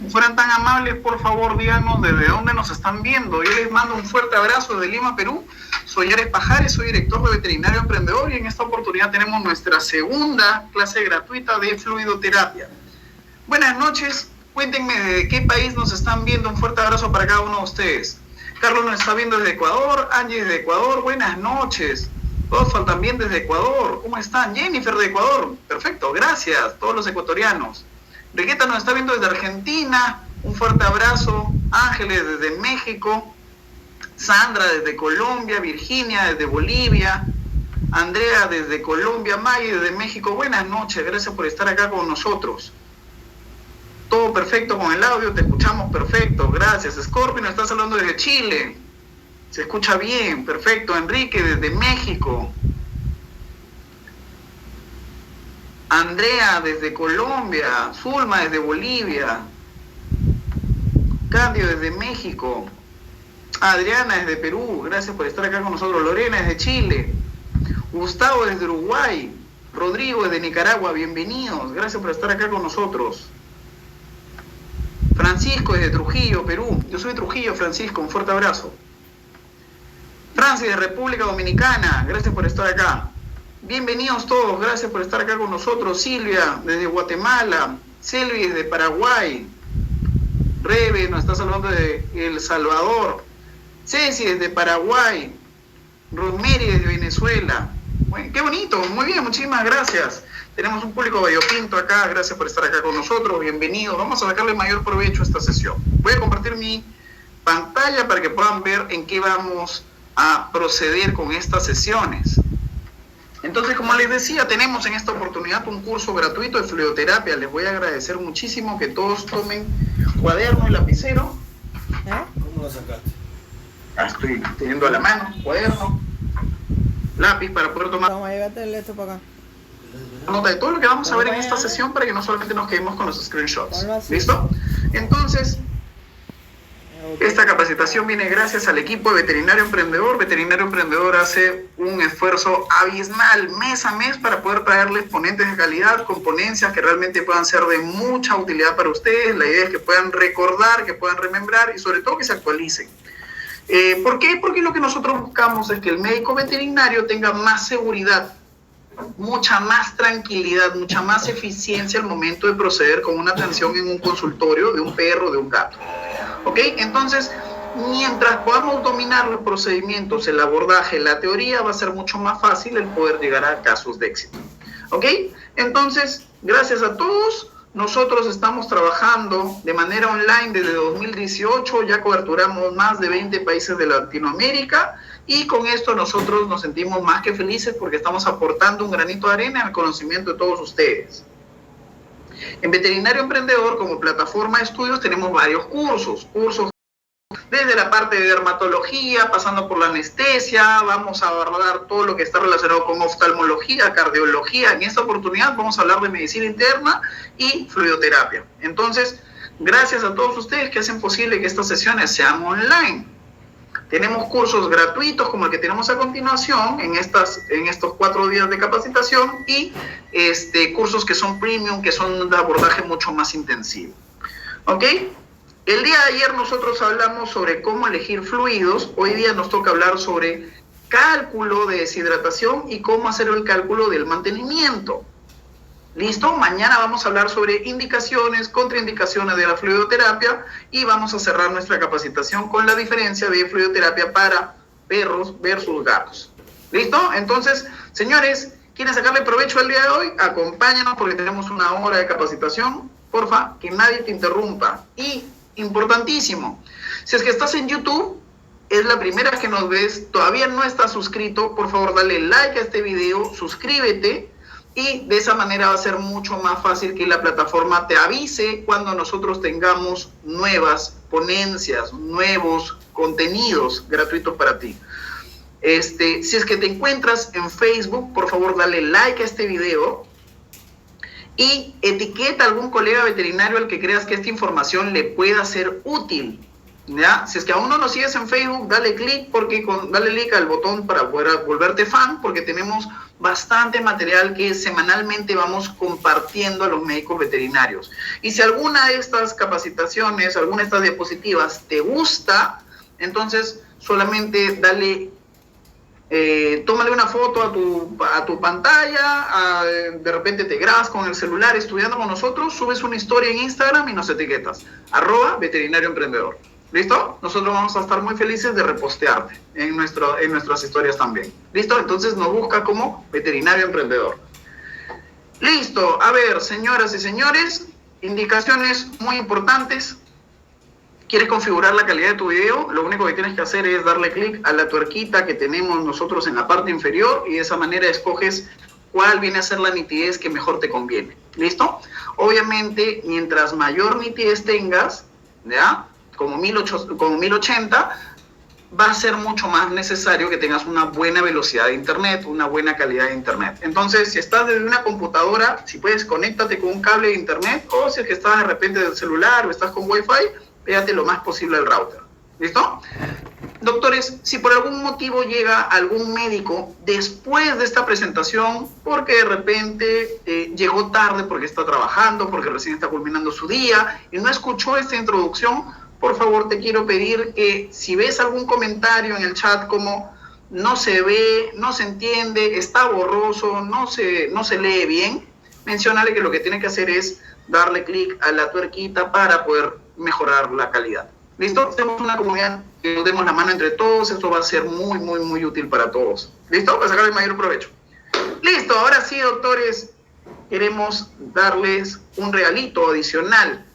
Fueran tan amables, por favor, díganos desde dónde nos están viendo. Yo les mando un fuerte abrazo desde Lima, Perú. Soy Ares Pajares, soy director de Veterinario Emprendedor y en esta oportunidad tenemos nuestra segunda clase gratuita de fluidoterapia. Buenas noches, cuéntenme de qué país nos están viendo. Un fuerte abrazo para cada uno de ustedes. Carlos nos está viendo desde Ecuador, Angie desde Ecuador, buenas noches. Osval también desde Ecuador, ¿cómo están? Jennifer de Ecuador, perfecto, gracias, todos los ecuatorianos. Riqueta nos está viendo desde Argentina, un fuerte abrazo. Ángeles desde México, Sandra desde Colombia, Virginia desde Bolivia, Andrea desde Colombia, May desde México, buenas noches, gracias por estar acá con nosotros. Todo perfecto con el audio, te escuchamos perfecto, gracias. Scorpio nos está hablando desde Chile, se escucha bien, perfecto. Enrique desde México, Andrea desde Colombia, Zulma desde Bolivia, Candio desde México, Adriana desde Perú, gracias por estar acá con nosotros. Lorena desde Chile, Gustavo desde Uruguay, Rodrigo desde Nicaragua, bienvenidos, gracias por estar acá con nosotros. Francisco desde Trujillo, Perú, yo soy de Trujillo, Francisco, un fuerte abrazo. Francis de República Dominicana, gracias por estar acá. Bienvenidos todos, gracias por estar acá con nosotros. Silvia desde Guatemala, Selvi desde Paraguay, Rebe nos está saludando de El Salvador, Ceci desde Paraguay, Rosemary desde Venezuela. Bueno, qué bonito, muy bien, muchísimas gracias. Tenemos un público variopinto acá, gracias por estar acá con nosotros, bienvenidos. Vamos a sacarle mayor provecho a esta sesión. Voy a compartir mi pantalla para que puedan ver en qué vamos a proceder con estas sesiones. Entonces, como les decía, tenemos en esta oportunidad un curso gratuito de fluidoterapia. Les voy a agradecer muchísimo que todos tomen cuaderno y lapicero. ¿Cómo lo sacaste? Estoy teniendo a la mano cuaderno, lápiz para poder tomar Vamos a llevarte esto para acá. nota de todo lo que vamos a ver en esta sesión para que no solamente nos quedemos con los screenshots. ¿Listo? Entonces, esta capacitación viene gracias al equipo de Veterinario Emprendedor. Veterinario Emprendedor hace un esfuerzo abismal mes a mes para poder traerles ponentes de calidad con ponencias que realmente puedan ser de mucha utilidad para ustedes. La idea es que puedan recordar, que puedan remembrar y sobre todo que se actualicen. ¿Por qué? Porque lo que nosotros buscamos es que el médico veterinario tenga más seguridad, mucha más tranquilidad, mucha más eficiencia al momento de proceder con una atención en un consultorio de un perro, de un gato. ¿Ok? Entonces, mientras podamos dominar los procedimientos, el abordaje, la teoría, va a ser mucho más fácil el poder llegar a casos de éxito. ¿Ok? Entonces, gracias a todos. Nosotros estamos trabajando de manera online desde 2018, ya coberturamos más de 20 países de Latinoamérica y con esto nosotros nos sentimos más que felices porque estamos aportando un granito de arena al conocimiento de todos ustedes. En Veterinario Emprendedor, como plataforma de estudios, tenemos varios cursos desde la parte de dermatología, pasando por la anestesia, vamos a abordar todo lo que está relacionado con oftalmología, cardiología. En esta oportunidad vamos a hablar de medicina interna y fluidoterapia. Entonces, gracias a todos ustedes que hacen posible que estas sesiones sean online. Tenemos cursos gratuitos como el que tenemos a continuación en estos 4 días de capacitación y cursos que son premium, que son de abordaje mucho más intensivo. ¿Ok? El día de ayer nosotros hablamos sobre cómo elegir fluidos. Hoy día nos toca hablar sobre cálculo de deshidratación y cómo hacer el cálculo del mantenimiento. ¿Listo? Mañana vamos a hablar sobre indicaciones, contraindicaciones de la fluidoterapia y vamos a cerrar nuestra capacitación con la diferencia de fluidoterapia para perros versus gatos. ¿Listo? Entonces, señores, ¿quieren sacarle provecho al día de hoy? Acompáñanos porque tenemos 1 hora de capacitación. Porfa, que nadie te interrumpa. Y, importantísimo, si es que estás en YouTube, es la primera vez que nos ves, todavía no estás suscrito, por favor dale like a este video, suscríbete y de esa manera va a ser mucho más fácil que la plataforma te avise cuando nosotros tengamos nuevas ponencias, nuevos contenidos gratuitos para ti. Si es que te encuentras en Facebook, por favor dale like a este video y etiqueta a algún colega veterinario al que creas que esta información le pueda ser útil. ¿Ya? Si es que aún no nos sigues en Facebook, dale clic dale clic al botón para poder volverte fan, porque tenemos bastante material que semanalmente vamos compartiendo a los médicos veterinarios. Y si alguna de estas capacitaciones, alguna de estas diapositivas te gusta, entonces solamente tómale una foto a tu pantalla, de repente te grabas con el celular estudiando con nosotros, subes una historia en Instagram y nos etiquetas, @veterinarioemprendedor. ¿Listo? Nosotros vamos a estar muy felices de repostearte en nuestras historias también. ¿Listo? Entonces nos busca como Veterinario Emprendedor. Listo. A ver, señoras y señores, indicaciones muy importantes. ¿Quieres configurar la calidad de tu video? Lo único que tienes que hacer es darle clic a la tuerquita que tenemos nosotros en la parte inferior y de esa manera escoges cuál viene a ser la nitidez que mejor te conviene. ¿Listo? Obviamente, mientras mayor nitidez tengas, ¿ya? Como 1080, va a ser mucho más necesario que tengas una buena velocidad de internet, una buena calidad de internet. Entonces, si estás desde una computadora, si puedes, conéctate con un cable de internet, o si es que estás de repente del celular o estás con Wi-Fi, pégate lo más posible al router. ¿Listo? Doctores, si por algún motivo llega algún médico después de esta presentación, porque de repente llegó tarde, porque está trabajando, porque recién está culminando su día y no escuchó esta introducción, por favor te quiero pedir que si ves algún comentario en el chat como no se ve, no se entiende, está borroso, no se lee bien, menciónale que lo que tiene que hacer es darle clic a la tuerquita para poder mejorar la calidad. ¿Listo? Tenemos una comunidad que nos demos la mano entre todos, esto va a ser muy, muy, muy útil para todos. ¿Listo? Para sacar el mayor provecho. Listo, ahora sí, doctores, queremos darles un regalito adicional.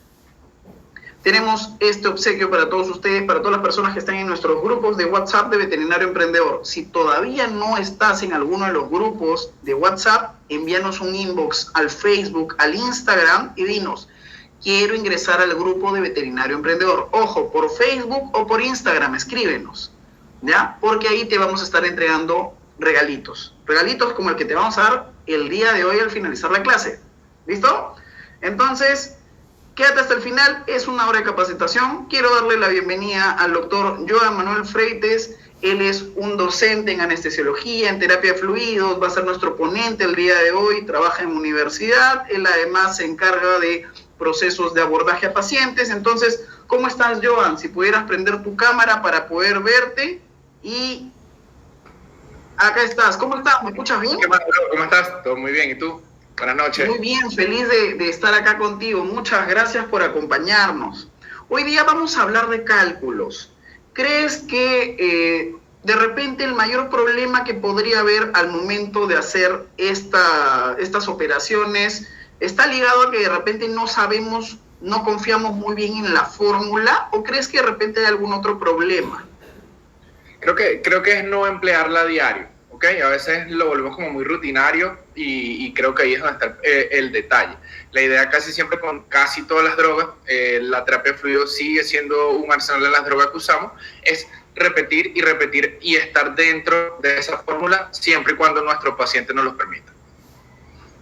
Tenemos este obsequio para todos ustedes, para todas las personas que están en nuestros grupos de WhatsApp de Veterinario Emprendedor. Si todavía no estás en alguno de los grupos de WhatsApp, envíanos un inbox al Facebook, al Instagram y dinos, quiero ingresar al grupo de Veterinario Emprendedor. Ojo, por Facebook o por Instagram, escríbenos, ¿ya? Porque ahí te vamos a estar entregando regalitos. Regalitos como el que te vamos a dar el día de hoy al finalizar la clase. ¿Listo? Entonces, quédate hasta el final, es una hora de capacitación. Quiero darle la bienvenida al doctor Joan Manuel Freites. Él es un docente en anestesiología, en terapia de fluidos, va a ser nuestro ponente el día de hoy, trabaja en universidad, él además se encarga de procesos de abordaje a pacientes. Entonces, ¿cómo estás, Joan? Si pudieras prender tu cámara para poder verte. Y acá estás. ¿Cómo estás? ¿Me escuchas bien? ¿Qué más, bro? ¿Cómo estás? Todo muy bien. ¿Y tú? Buenas noches. Muy bien, feliz de estar acá contigo. Muchas gracias por acompañarnos. Hoy día vamos a hablar de cálculos. ¿Crees que de repente el mayor problema que podría haber al momento de hacer estas operaciones está ligado a que de repente no sabemos, no confiamos muy bien en la fórmula, o crees que de repente hay algún otro problema? Creo que es no emplearla a diario, ¿ok? A veces lo volvemos como muy rutinario y creo que ahí es donde está el detalle. La idea casi siempre con casi todas las drogas, la terapia de fluidos sigue siendo un arsenal de las drogas que usamos, es repetir y repetir y estar dentro de esa fórmula siempre y cuando nuestro paciente nos lo permita.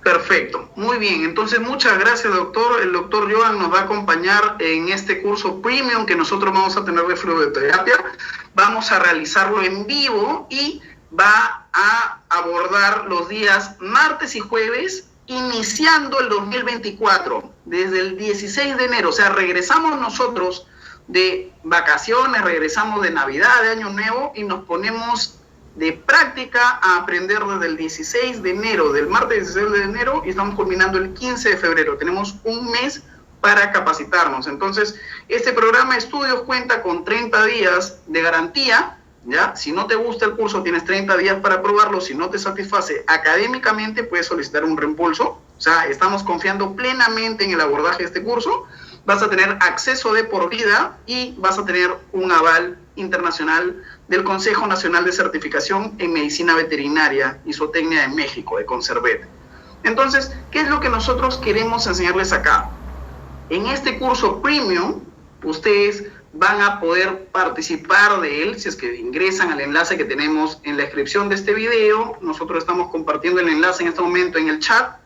Perfecto, muy bien. Entonces, muchas gracias, doctor. El doctor Joan nos va a acompañar en este curso premium que nosotros vamos a tener de fluidoterapia. Vamos a realizarlo en vivo y va a abordar los días martes y jueves, iniciando el 2024, desde el 16 de enero. O sea, regresamos nosotros de vacaciones, regresamos de Navidad, de Año Nuevo, y nos ponemos de práctica a aprender desde el 16 de enero, del martes 16 de enero, y estamos culminando el 15 de febrero. Tenemos un mes para capacitarnos. Entonces, este programa de estudios cuenta con 30 días de garantía, ¿ya? Si no te gusta el curso, tienes 30 días para probarlo. Si no te satisface académicamente, puedes solicitar un reembolso. O sea, estamos confiando plenamente en el abordaje de este curso. Vas a tener acceso de por vida y vas a tener un aval internacional del Consejo Nacional de Certificación en Medicina Veterinaria y Zootecnia de México, de Conservet. Entonces, ¿qué es lo que nosotros queremos enseñarles acá? En este curso premium, ustedes van a poder participar de él si es que ingresan al enlace que tenemos en la descripción de este video. Nosotros estamos compartiendo el enlace en este momento en el chat.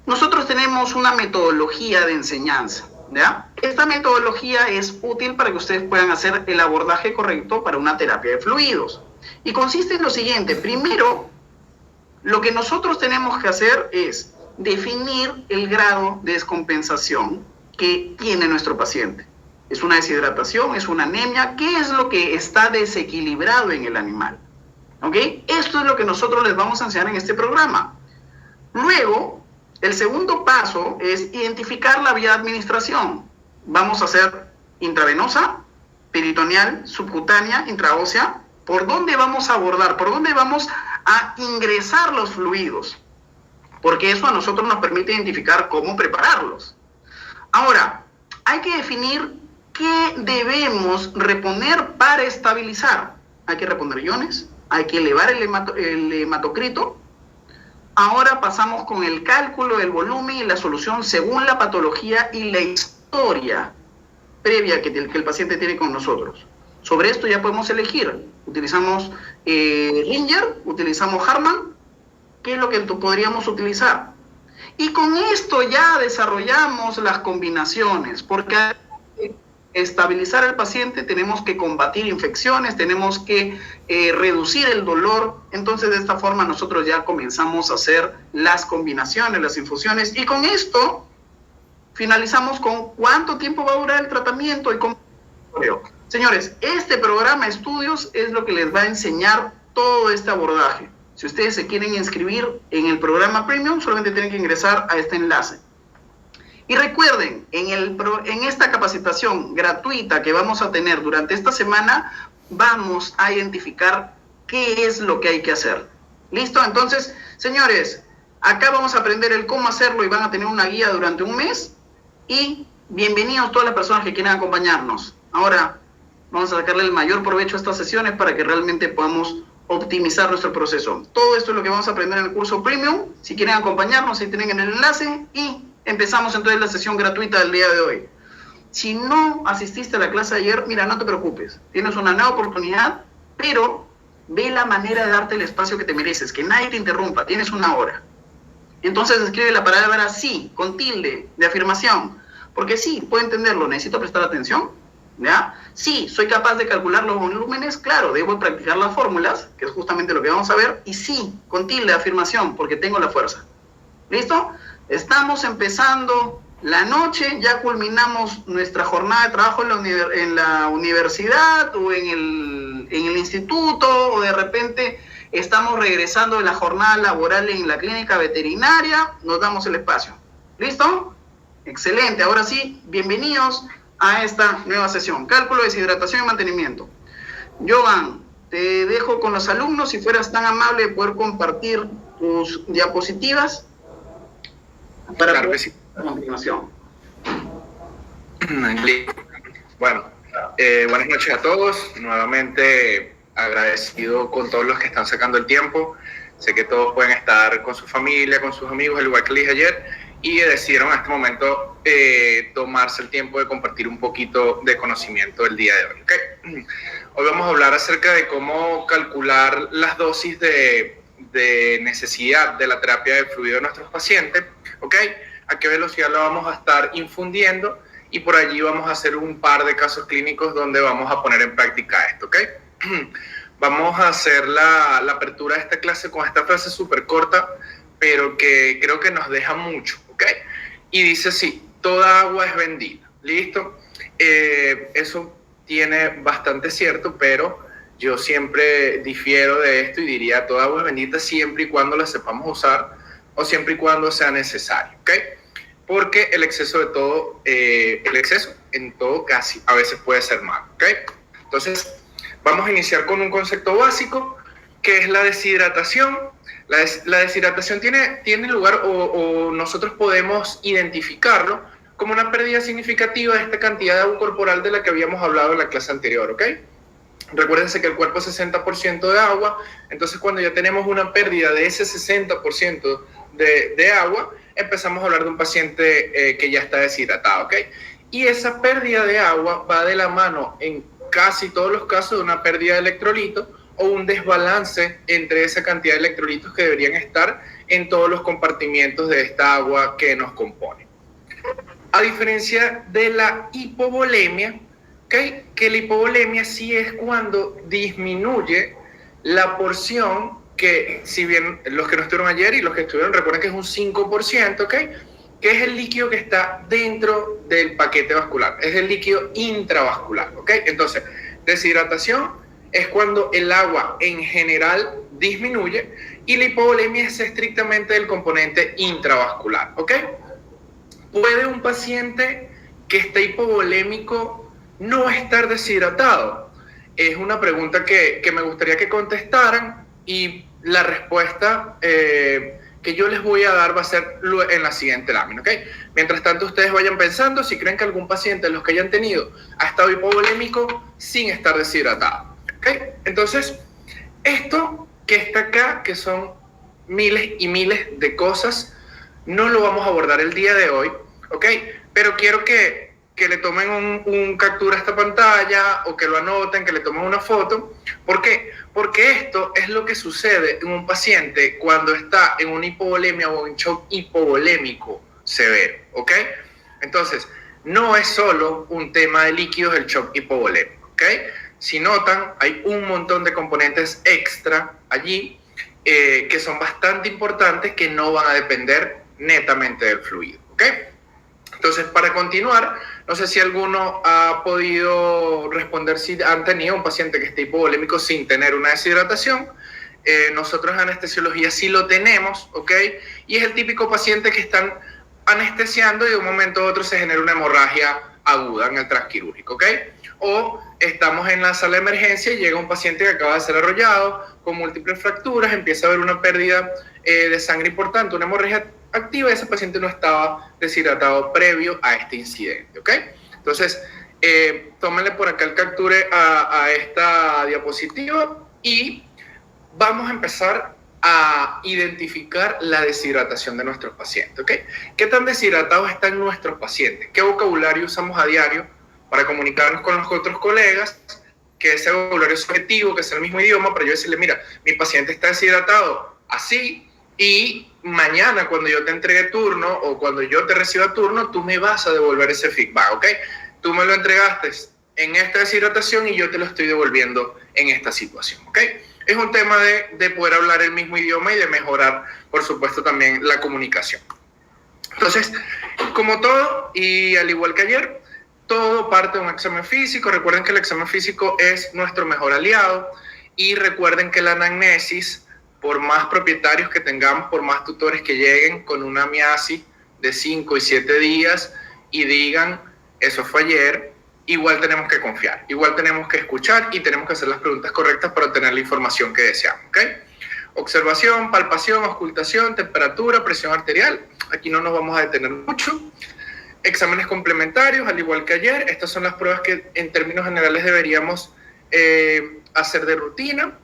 Nosotros tenemos una metodología de enseñanza, ¿ya? Esta metodología es útil para que ustedes puedan hacer el abordaje correcto para una terapia de fluidos. Y consiste en lo siguiente. Primero, lo que nosotros tenemos que hacer es definir el grado de descompensación que tiene nuestro paciente. ¿Es una deshidratación? ¿Es una anemia? ¿Qué es lo que está desequilibrado en el animal? ¿Ok? Esto es lo que nosotros les vamos a enseñar en este programa. Luego, el segundo paso es identificar la vía de administración. Vamos a hacer intravenosa, peritoneal, subcutánea, intraósea. ¿Por dónde vamos a abordar? ¿Por dónde vamos a ingresar los fluidos? Porque eso a nosotros nos permite identificar cómo prepararlos. Ahora, hay que definir qué debemos reponer para estabilizar. Hay que reponer iones, hay que elevar el hematocrito. Ahora pasamos con el cálculo del volumen y la solución según la patología y la historia previa que el paciente tiene con nosotros. Sobre esto ya podemos elegir. Utilizamos Ringer, utilizamos Harman. ¿Qué es lo que podríamos utilizar? Y con esto ya desarrollamos las combinaciones, porque al estabilizar al paciente tenemos que combatir infecciones, tenemos que reducir el dolor. Entonces de esta forma nosotros ya comenzamos a hacer las combinaciones, las infusiones, y con esto finalizamos con cuánto tiempo va a durar el tratamiento y cómo. Señores, este programa de estudios es lo que les va a enseñar todo este abordaje. Si ustedes se quieren inscribir en el programa Premium, solamente tienen que ingresar a este enlace. Y recuerden, en esta capacitación gratuita que vamos a tener durante esta semana, vamos a identificar qué es lo que hay que hacer. ¿Listo? Entonces, señores, acá vamos a aprender el cómo hacerlo y van a tener una guía durante un mes. Y bienvenidos todas las personas que quieran acompañarnos. Ahora vamos a sacarle el mayor provecho a estas sesiones para que realmente podamos optimizar nuestro proceso. Todo esto es lo que vamos a aprender en el curso Premium. Si quieren acompañarnos, ahí tienen el enlace y empezamos entonces la sesión gratuita del día de hoy. Si no asististe a la clase de ayer, mira, no te preocupes. Tienes una nueva oportunidad, pero ve la manera de darte el espacio que te mereces, que nadie te interrumpa. Tienes una hora. Entonces escribe la palabra sí, con tilde, de afirmación. Porque sí, puedo entenderlo, necesito prestar atención. ¿Ya? Sí, soy capaz de calcular los volúmenes, claro, debo practicar las fórmulas, que es justamente lo que vamos a ver, y sí, con tilde de afirmación, porque tengo la fuerza. ¿Listo? Estamos empezando la noche, ya culminamos nuestra jornada de trabajo en la universidad o en el instituto, o de repente estamos regresando de la jornada laboral en la clínica veterinaria, nos damos el espacio. ¿Listo? Excelente, ahora sí, bienvenidos a esta nueva sesión, cálculo, deshidratación y mantenimiento. Joan, te dejo con los alumnos, si fueras tan amable de poder compartir tus diapositivas para claro que sí. A continuación. Bueno, buenas noches a todos, nuevamente agradecido con todos los que están sacando el tiempo. Sé que todos pueden estar con su familia, con sus amigos, al igual que les dije ayer, y decidieron a este momento tomarse el tiempo de compartir un poquito de conocimiento el día de hoy. ¿Okay? Hoy vamos a hablar acerca de cómo calcular las dosis de necesidad de la terapia de fluido de nuestros pacientes, ¿okay? A qué velocidad la vamos a estar infundiendo, y por allí vamos a hacer un par de casos clínicos donde vamos a poner en práctica esto. ¿Okay? Vamos a hacer la apertura de esta clase con esta frase súper corta, pero que creo que nos deja mucho, ¿ok? Y dice así: toda agua es bendita. ¿Listo? Eso tiene bastante cierto, pero yo siempre difiero de esto y diría: toda agua es bendita siempre y cuando la sepamos usar, o siempre y cuando sea necesario, ¿ok? Porque el exceso de todo, el exceso en todo casi a veces puede ser malo, ¿ok? Entonces, vamos a iniciar con un concepto básico, que es la deshidratación. La deshidratación tiene lugar, o nosotros podemos identificarlo como una pérdida significativa de esta cantidad de agua corporal de la que habíamos hablado en la clase anterior, ¿ok? Recuérdense que el cuerpo es 60% de agua, entonces cuando ya tenemos una pérdida de ese 60% de agua, empezamos a hablar de un paciente que ya está deshidratado, ¿ok? Y esa pérdida de agua va de la mano en casi todos los casos de una pérdida de electrolitos, o un desbalance entre esa cantidad de electrolitos que deberían estar en todos los compartimientos de esta agua que nos compone. A diferencia de la hipovolemia, ¿okay? Que la hipovolemia sí es cuando disminuye la porción que, si bien los que no estuvieron ayer y los que estuvieron, recuerden que es un 5%, ¿ok? Que es el líquido que está dentro del paquete vascular, es el líquido intravascular, ¿ok? Entonces, deshidratación es cuando el agua en general disminuye y la hipovolemia es estrictamente del componente intravascular, ¿ok? ¿Puede un paciente que está hipovolémico no estar deshidratado? Es una pregunta que me gustaría que contestaran y la respuesta que yo les voy a dar va a ser en la siguiente lámina, ¿ok? Mientras tanto, ustedes vayan pensando si creen que algún paciente de los que hayan tenido ha estado hipovolémico sin estar deshidratado, ¿ok? Entonces, esto que está acá, que son miles y miles de cosas, no lo vamos a abordar el día de hoy, ¿ok? Pero quiero que le tomen un captura a esta pantalla o que lo anoten, que le tomen una foto. ¿Por qué? Porque esto es lo que sucede en un paciente cuando está en una hipovolemia o en shock hipovolémico severo, ¿ok? Entonces, no es solo un tema de líquidos el shock hipovolémico, ¿ok? Si notan, hay un montón de componentes extra allí que son bastante importantes que no van a depender netamente del fluido, ¿ok? Entonces, para continuar, no sé si alguno ha podido responder si han tenido un paciente que esté hipovolémico sin tener una deshidratación. Nosotros en anestesiología sí lo tenemos, ¿ok? Y es el típico paciente que están anestesiando y de un momento a otro se genera una hemorragia aguda en el transquirúrgico, ¿ok? O estamos en la sala de emergencia y llega un paciente que acaba de ser arrollado con múltiples fracturas, empieza a haber una pérdida de sangre importante, una hemorragia activa, y ese paciente no estaba deshidratado previo a este incidente, ¿ok? Entonces, tómenle por acá el capture a esta diapositiva y vamos a empezar a identificar la deshidratación de nuestros pacientes, ¿ok? ¿Qué tan deshidratados están nuestros pacientes? ¿Qué vocabulario usamos a diario para comunicarnos con los otros colegas? Que ese vocabulario es subjetivo, que es el mismo idioma, para yo decirle, mira, mi paciente está deshidratado así, y mañana cuando yo te entregue turno o cuando yo te reciba turno, tú me vas a devolver ese feedback, ¿ok? Tú me lo entregaste en esta deshidratación y yo te lo estoy devolviendo en esta situación, ¿ok? Es un tema de poder hablar el mismo idioma y de mejorar, por supuesto, también la comunicación. Entonces, como todo, y al igual que ayer, todo parte de un examen físico. Recuerden que el examen físico es nuestro mejor aliado y recuerden que la anamnesis, por más propietarios que tengamos, por más tutores que lleguen con una miasis de 5 y 7 días y digan, eso fue ayer, igual tenemos que confiar, igual tenemos que escuchar y tenemos que hacer las preguntas correctas para obtener la información que deseamos, ¿ok? Observación, palpación, auscultación, temperatura, presión arterial. Aquí no nos vamos a detener mucho. Exámenes complementarios, al igual que ayer. Estas son las pruebas que en términos generales deberíamos hacer de rutina.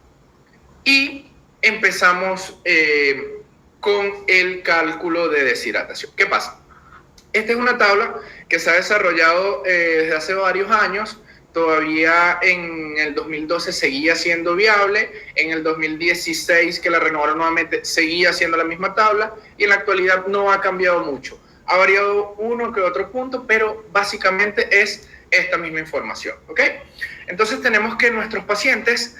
Y empezamos con el cálculo de deshidratación. ¿Qué pasa? Esta es una tabla que se ha desarrollado desde hace varios años. Todavía en el 2012 seguía siendo viable, en el 2016 que la renovaron nuevamente seguía siendo la misma tabla y en la actualidad no ha cambiado mucho. Ha variado uno que otro punto, pero básicamente es esta misma información, ¿ok? Entonces tenemos que nuestros pacientes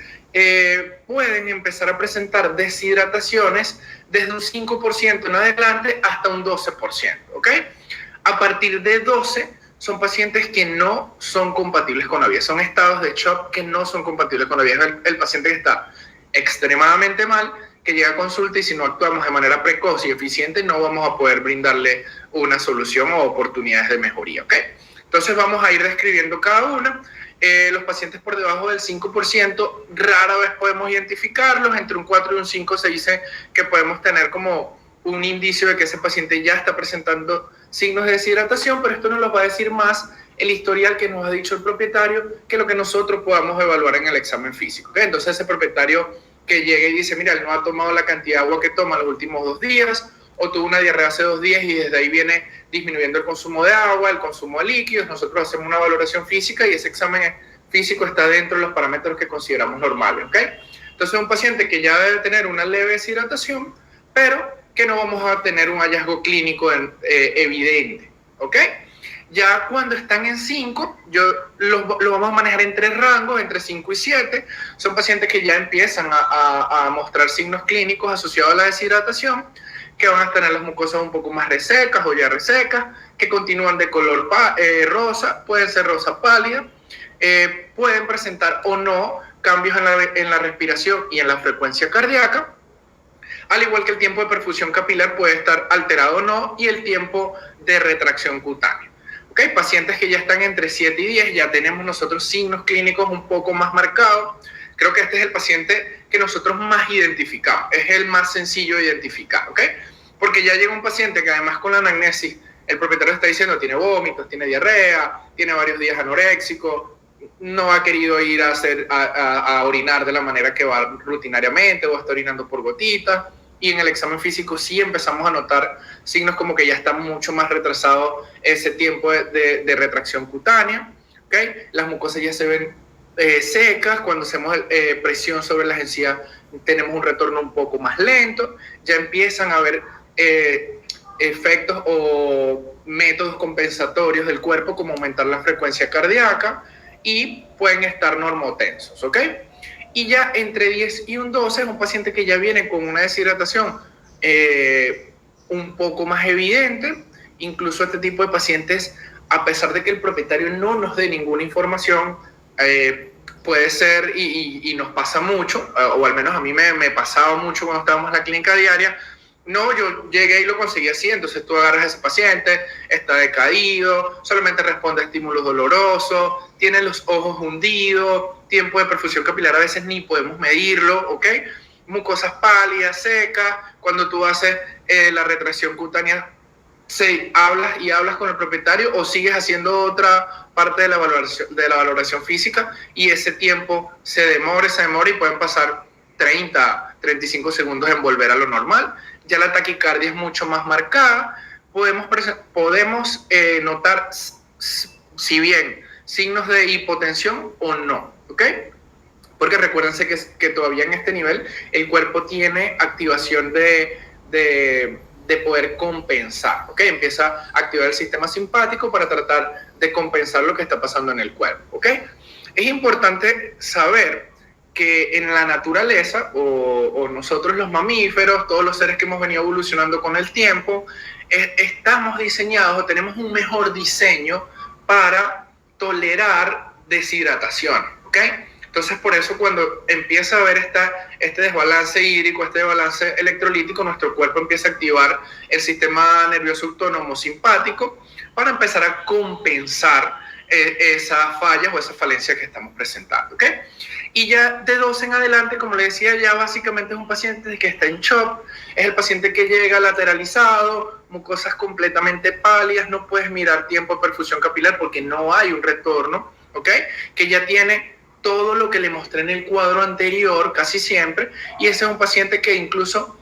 pueden empezar a presentar deshidrataciones desde un 5% en adelante hasta un 12%, ¿ok? A partir de 12 son pacientes que no son compatibles con la vida, son estados de shock que no son compatibles con la vida. Es el paciente que está extremadamente mal, que llega a consulta y si no actuamos de manera precoz y eficiente no vamos a poder brindarle una solución o oportunidades de mejoría, ¿ok? Entonces vamos a ir describiendo cada una. Los pacientes por debajo del 5% rara vez podemos identificarlos, entre un 4 y un 5 se dice que podemos tener como un indicio de que ese paciente ya está presentando signos de deshidratación, pero esto nos lo va a decir más el historial que nos ha dicho el propietario que lo que nosotros podamos evaluar en el examen físico, ¿okay? Entonces ese propietario que llega y dice, mira, él no ha tomado la cantidad de agua que toma los últimos 2 días, o tuvo una diarrea hace 2 días y desde ahí viene disminuyendo el consumo de agua, el consumo de líquidos, nosotros hacemos una valoración física y ese examen físico está dentro de los parámetros que consideramos normales, ¿ok? Entonces un paciente que ya debe tener una leve deshidratación, pero que no vamos a tener un hallazgo clínico evidente, ¿ok? Ya cuando están en 5, lo vamos a manejar en 3 rangos, entre 5 y 7. Son pacientes que ya empiezan a mostrar signos clínicos asociados a la deshidratación, que van a tener las mucosas un poco más resecas o ya resecas, que continúan de color rosa, pueden ser rosa pálida, pueden presentar o no cambios en la respiración y en la frecuencia cardíaca, al igual que el tiempo de perfusión capilar puede estar alterado o no, y el tiempo de retracción cutánea. ¿Okay? Pacientes que ya están entre 7 y 10, ya tenemos nosotros signos clínicos un poco más marcados. Creo que este es el paciente que nosotros más identificamos, es el más sencillo de identificar, ¿ok? Porque ya llega un paciente que además con la anamnesis, el propietario está diciendo tiene vómitos, tiene diarrea, tiene varios días anoréxico, no ha querido ir a orinar de la manera que va rutinariamente o está orinando por gotitas, y en el examen físico sí empezamos a notar signos como que ya está mucho más retrasado ese tiempo de retracción cutánea, ¿okay? Las mucosas ya se ven secas, cuando hacemos presión sobre las encías tenemos un retorno un poco más lento, ya empiezan a haber efectos o métodos compensatorios del cuerpo como aumentar la frecuencia cardíaca y pueden estar normotensos, ¿ok? Y ya entre 10 y un 12 es un paciente que ya viene con una deshidratación un poco más evidente. Incluso este tipo de pacientes, a pesar de que el propietario no nos dé ninguna información, puede ser, y nos pasa mucho, o al menos a mí me pasaba mucho cuando estábamos en la clínica diaria. No, yo llegué y lo conseguí así, entonces tú agarras a ese paciente, está decaído, solamente responde a estímulos dolorosos, tiene los ojos hundidos, tiempo de perfusión capilar a veces ni podemos medirlo, ¿ok? Mucosas pálidas, secas, cuando tú haces la retracción cutánea, hablas con el propietario o sigues haciendo otra parte de la valoración física, y ese tiempo se demora y pueden pasar 30-35 segundos en volver a lo normal. Ya la taquicardia es mucho más marcada. Podemos notar si bien signos de hipotensión o no, ¿ok? Porque recuérdense que todavía en este nivel el cuerpo tiene activación de poder compensar, ¿ok? Empieza a activar el sistema simpático para tratar de compensar lo que está pasando en el cuerpo, ¿ok? Es importante saber que en la naturaleza, o nosotros los mamíferos, todos los seres que hemos venido evolucionando con el tiempo, estamos diseñados, tenemos un mejor diseño para tolerar deshidratación, ¿ok? Entonces, por eso cuando empieza a haber este desbalance hídrico, este desbalance electrolítico, nuestro cuerpo empieza a activar el sistema nervioso autónomo simpático para empezar a compensar esas fallas o esas falencias que estamos presentando, ¿ok? Y ya de 12 en adelante, como le decía, ya básicamente es un paciente que está en shock, es el paciente que llega lateralizado, mucosas completamente pálidas, no puedes mirar tiempo de perfusión capilar porque no hay un retorno, ¿ok? Que ya tiene todo lo que le mostré en el cuadro anterior, casi siempre, y ese es un paciente que incluso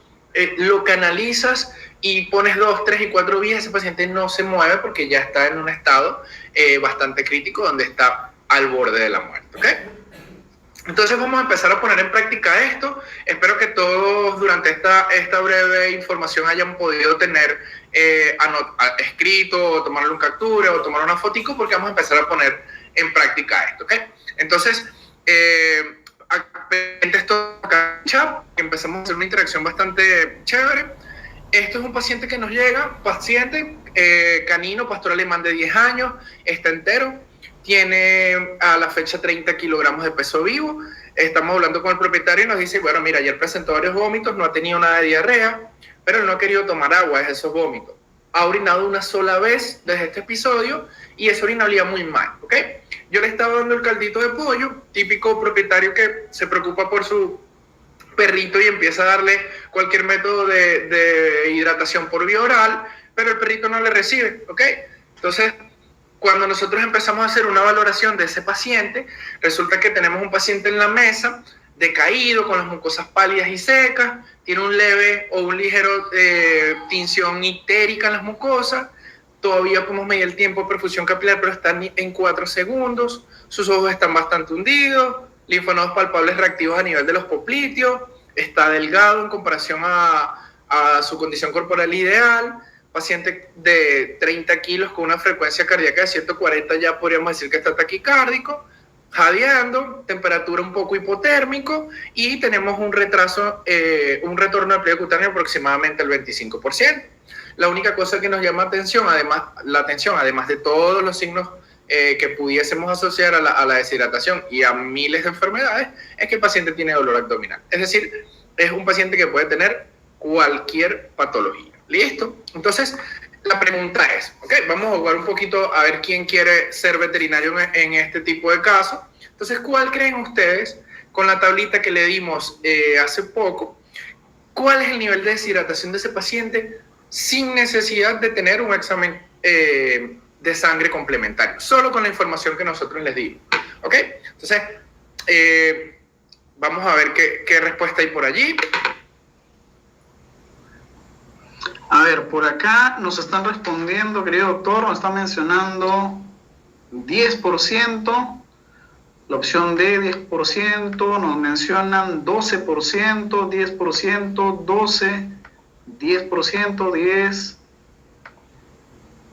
lo canalizas y pones 2, 3 y 4 vías, ese paciente no se mueve porque ya está en un estado bastante crítico donde está al borde de la muerte, ¿ok? Entonces vamos a empezar a poner en práctica esto. Espero que todos durante esta breve información hayan podido tener escrito, o tomarle un captura o tomar una fotico, porque vamos a empezar a poner en práctica esto, ¿ok? Entonces, esto acá en chat, empezamos a hacer una interacción bastante chévere. Esto es un paciente que nos llega, paciente canino, pastor alemán de 10 años, está entero, tiene a la fecha 30 kilogramos de peso vivo. Estamos hablando con el propietario y nos dice, bueno, mira, ayer presentó varios vómitos, no ha tenido nada de diarrea, pero él no ha querido tomar agua de esos vómitos. Ha orinado una sola vez desde este episodio y esa orina olía muy mal, ¿ok? Yo le estaba dando el caldito de pollo, típico propietario que se preocupa por su perrito y empieza a darle cualquier método de hidratación por vía oral, pero el perrito no le recibe, ¿ok? Entonces, cuando nosotros empezamos a hacer una valoración de ese paciente, resulta que tenemos un paciente en la mesa, decaído, con las mucosas pálidas y secas, tiene un leve o un ligero tinción ictérica en las mucosas, todavía podemos medir el tiempo de perfusión capilar, pero está en 4 segundos, sus ojos están bastante hundidos, linfonodos palpables reactivos a nivel de los popliteos, está delgado en comparación a su condición corporal ideal, paciente de 30 kilos con una frecuencia cardíaca de 140, ya podríamos decir que está taquicárdico, jadeando, temperatura un poco hipotérmico, y tenemos un retraso, un retorno al pliegue cutáneo aproximadamente el 25%. La única cosa que nos llama la atención, además de todos los signos que pudiésemos asociar a la deshidratación y a miles de enfermedades, es que el paciente tiene dolor abdominal. Es decir, es un paciente que puede tener cualquier patología. ¿Listo? Entonces, la pregunta es, ¿ok? Vamos a jugar un poquito a ver quién quiere ser veterinario en este tipo de casos. Entonces, ¿cuál creen ustedes, con la tablita que le dimos hace poco, cuál es el nivel de deshidratación de ese paciente sin necesidad de tener un examen de sangre complementario, solo con la información que nosotros les dimos? ¿Ok? Entonces, vamos a ver qué respuesta hay por allí. A ver, por acá nos están respondiendo, querido doctor, nos están mencionando 10%, la opción D, 10%, nos mencionan 12%, 10%, 12%, 10%,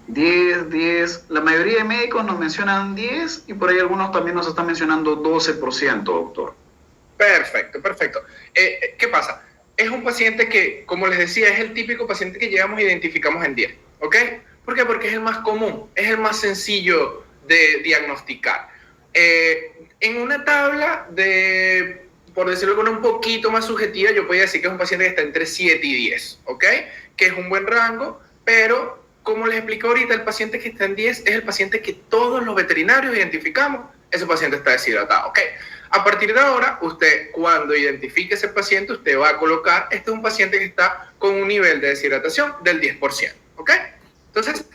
10%, la mayoría de médicos nos mencionan 10% y por ahí algunos también nos están mencionando 12%, doctor. Perfecto, perfecto. ¿Qué pasa? Es un paciente que, como les decía, es el típico paciente que llegamos e identificamos en 10, ¿ok? ¿Por qué? Porque es el más común, es el más sencillo de diagnosticar. En una tabla de, por decirlo con un poquito más subjetiva, yo podría decir que es un paciente que está entre 7 y 10, ¿ok? Que es un buen rango, pero como les explico ahorita, el paciente que está en 10 es el paciente que todos los veterinarios identificamos, ese paciente está deshidratado, ¿ok? A partir de ahora, usted cuando identifique ese paciente, usted va a colocar, este es un paciente que está con un nivel de deshidratación del 10%, ¿ok? Entonces,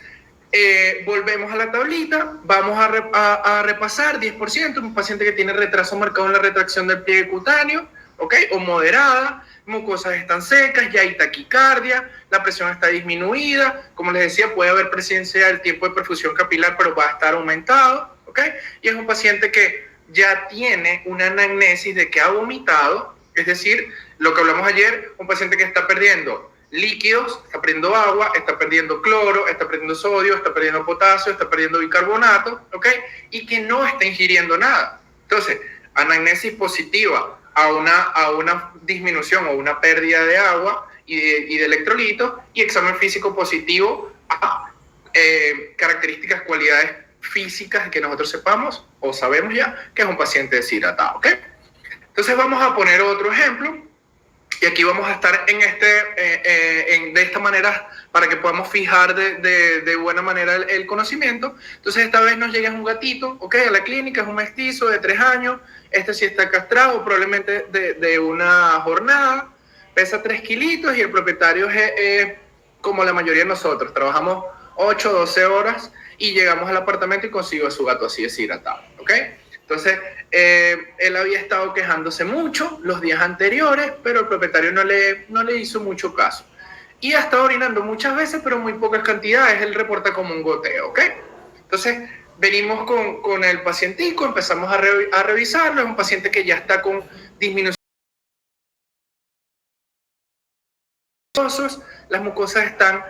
volvemos a la tablita, vamos a repasar 10%, un paciente que tiene retraso marcado en la retracción del pliegue cutáneo, ¿ok? O moderada, mucosas están secas, ya hay taquicardia, la presión está disminuida, como les decía, puede haber presencia del tiempo de perfusión capilar, pero va a estar aumentado, ¿ok? Y es un paciente que ya tiene una anamnesis de que ha vomitado, es decir, lo que hablamos ayer, un paciente que está perdiendo líquidos, está perdiendo agua, está perdiendo cloro, está perdiendo sodio, está perdiendo potasio, está perdiendo bicarbonato, ¿ok? Y que no está ingiriendo nada. Entonces, anamnesis positiva a una disminución o una pérdida de agua y de electrolitos, y examen físico positivo a características, cualidades físicas que nosotros sepamos o sabemos ya que es un paciente deshidratado, ¿ok? Entonces vamos a poner otro ejemplo y aquí vamos a estar de esta manera para que podamos fijar de buena manera el conocimiento. Entonces esta vez nos llega un gatito, ¿ok? A la clínica, es un mestizo de 3 años, este sí está castrado, probablemente de una jornada, pesa 3 kilitos y el propietario es como la mayoría de nosotros, trabajamos 8 o 12 horas y llegamos al apartamento y consigo a su gato así deshidratado, ¿ok? Entonces, él había estado quejándose mucho los días anteriores, pero el propietario no le hizo mucho caso. Y ha estado orinando muchas veces, pero muy pocas cantidades. Él reporta como un goteo, ¿ok? Entonces, venimos con el pacientico, empezamos a revisarlo. Es un paciente que ya está con disminución. Las mucosas están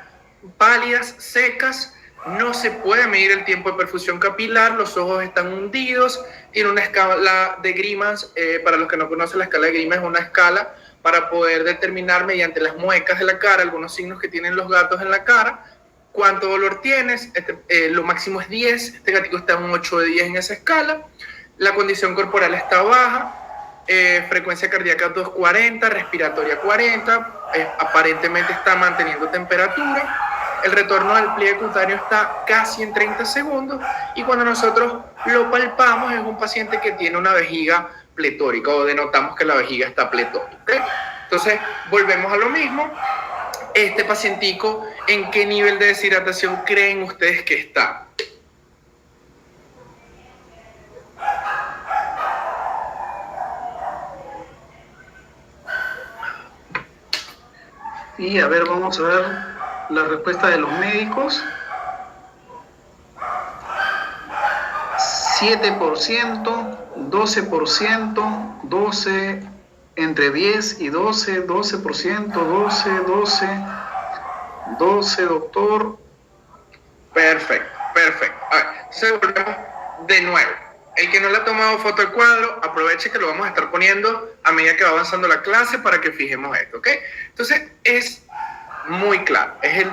pálidas, secas. No se puede medir el tiempo de perfusión capilar, los ojos están hundidos, tiene una escala de Grimmans, para los que no conocen la escala de Grimmans es una escala para poder determinar mediante las muecas de la cara, algunos signos que tienen los gatos en la cara, cuánto dolor tienes, lo máximo es 10, este gatito está en un 8 de 10 en esa escala, la condición corporal está baja, frecuencia cardíaca 240, respiratoria 40, aparentemente está manteniendo temperatura. El retorno del pliegue cutáneo está casi en 30 segundos y cuando nosotros lo palpamos es un paciente que tiene una vejiga pletórica o denotamos que la vejiga está pletórica, ¿okay? Entonces, volvemos a lo mismo. Este pacientico, ¿en qué nivel de deshidratación creen ustedes que está? Y a ver, vamos a ver la respuesta de los médicos. 7%, 12%, 12%, entre 10 y 12, 12%, 12, 12, 12, doctor. Perfecto. A ver, se volvemos de nuevo. El que no le ha tomado foto al cuadro, aproveche que lo vamos a estar poniendo a medida que va avanzando la clase para que fijemos esto, ¿ok? Entonces, es muy claro. Es el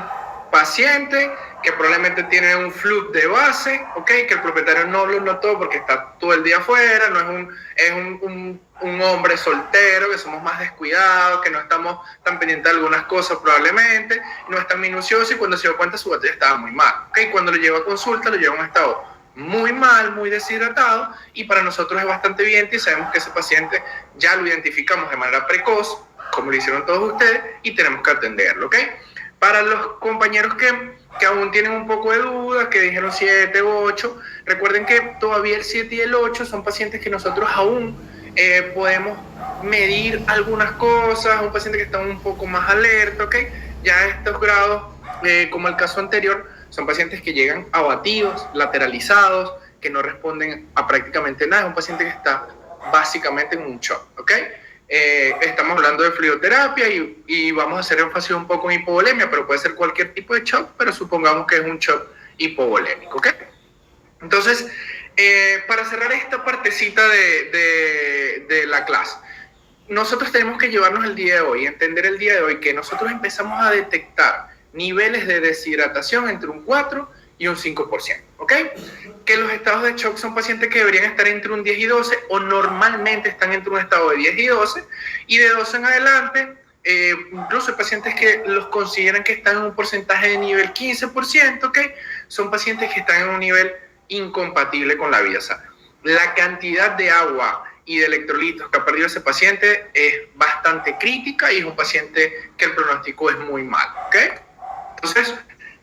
paciente que probablemente tiene un flujo de base, ¿ok? Que el propietario no lo notó porque está todo el día afuera, no es un hombre soltero, que somos más descuidados, que no estamos tan pendientes de algunas cosas probablemente, no es tan minucioso y cuando se dio cuenta su botella estaba muy mal, ¿ok? Cuando lo lleva a consulta lo lleva a un estado muy mal, muy deshidratado y para nosotros es bastante evidente y sabemos que ese paciente ya lo identificamos de manera precoz, como lo hicieron todos ustedes, y tenemos que atenderlo, ¿ok? Para los compañeros que aún tienen un poco de dudas, que dijeron 7 u 8, recuerden que todavía el 7 y el 8 son pacientes que nosotros aún podemos medir algunas cosas, un paciente que está un poco más alerta, ¿ok? Ya estos grados, como el caso anterior, son pacientes que llegan abatidos, lateralizados, que no responden a prácticamente nada, es un paciente que está básicamente en un shock, ¿ok? Estamos hablando de fluidoterapia y vamos a hacer énfasis un poco en hipovolemia, pero puede ser cualquier tipo de shock, pero supongamos que es un shock hipovolémico, ¿ok? Entonces, para cerrar esta partecita de la clase, nosotros tenemos que llevarnos el día de hoy, entender el día de hoy que nosotros empezamos a detectar niveles de deshidratación entre un 4 y un 5%, ¿ok? Que los estados de shock son pacientes que deberían estar entre un 10 y 12 o normalmente están entre un estado de 10 y 12 y de 12 en adelante, incluso hay pacientes que los consideran que están en un porcentaje de nivel 15%, ¿ok? Son pacientes que están en un nivel incompatible con la vida sana. La cantidad de agua y de electrolitos que ha perdido ese paciente es bastante crítica y es un paciente que el pronóstico es muy malo, ¿ok? Entonces,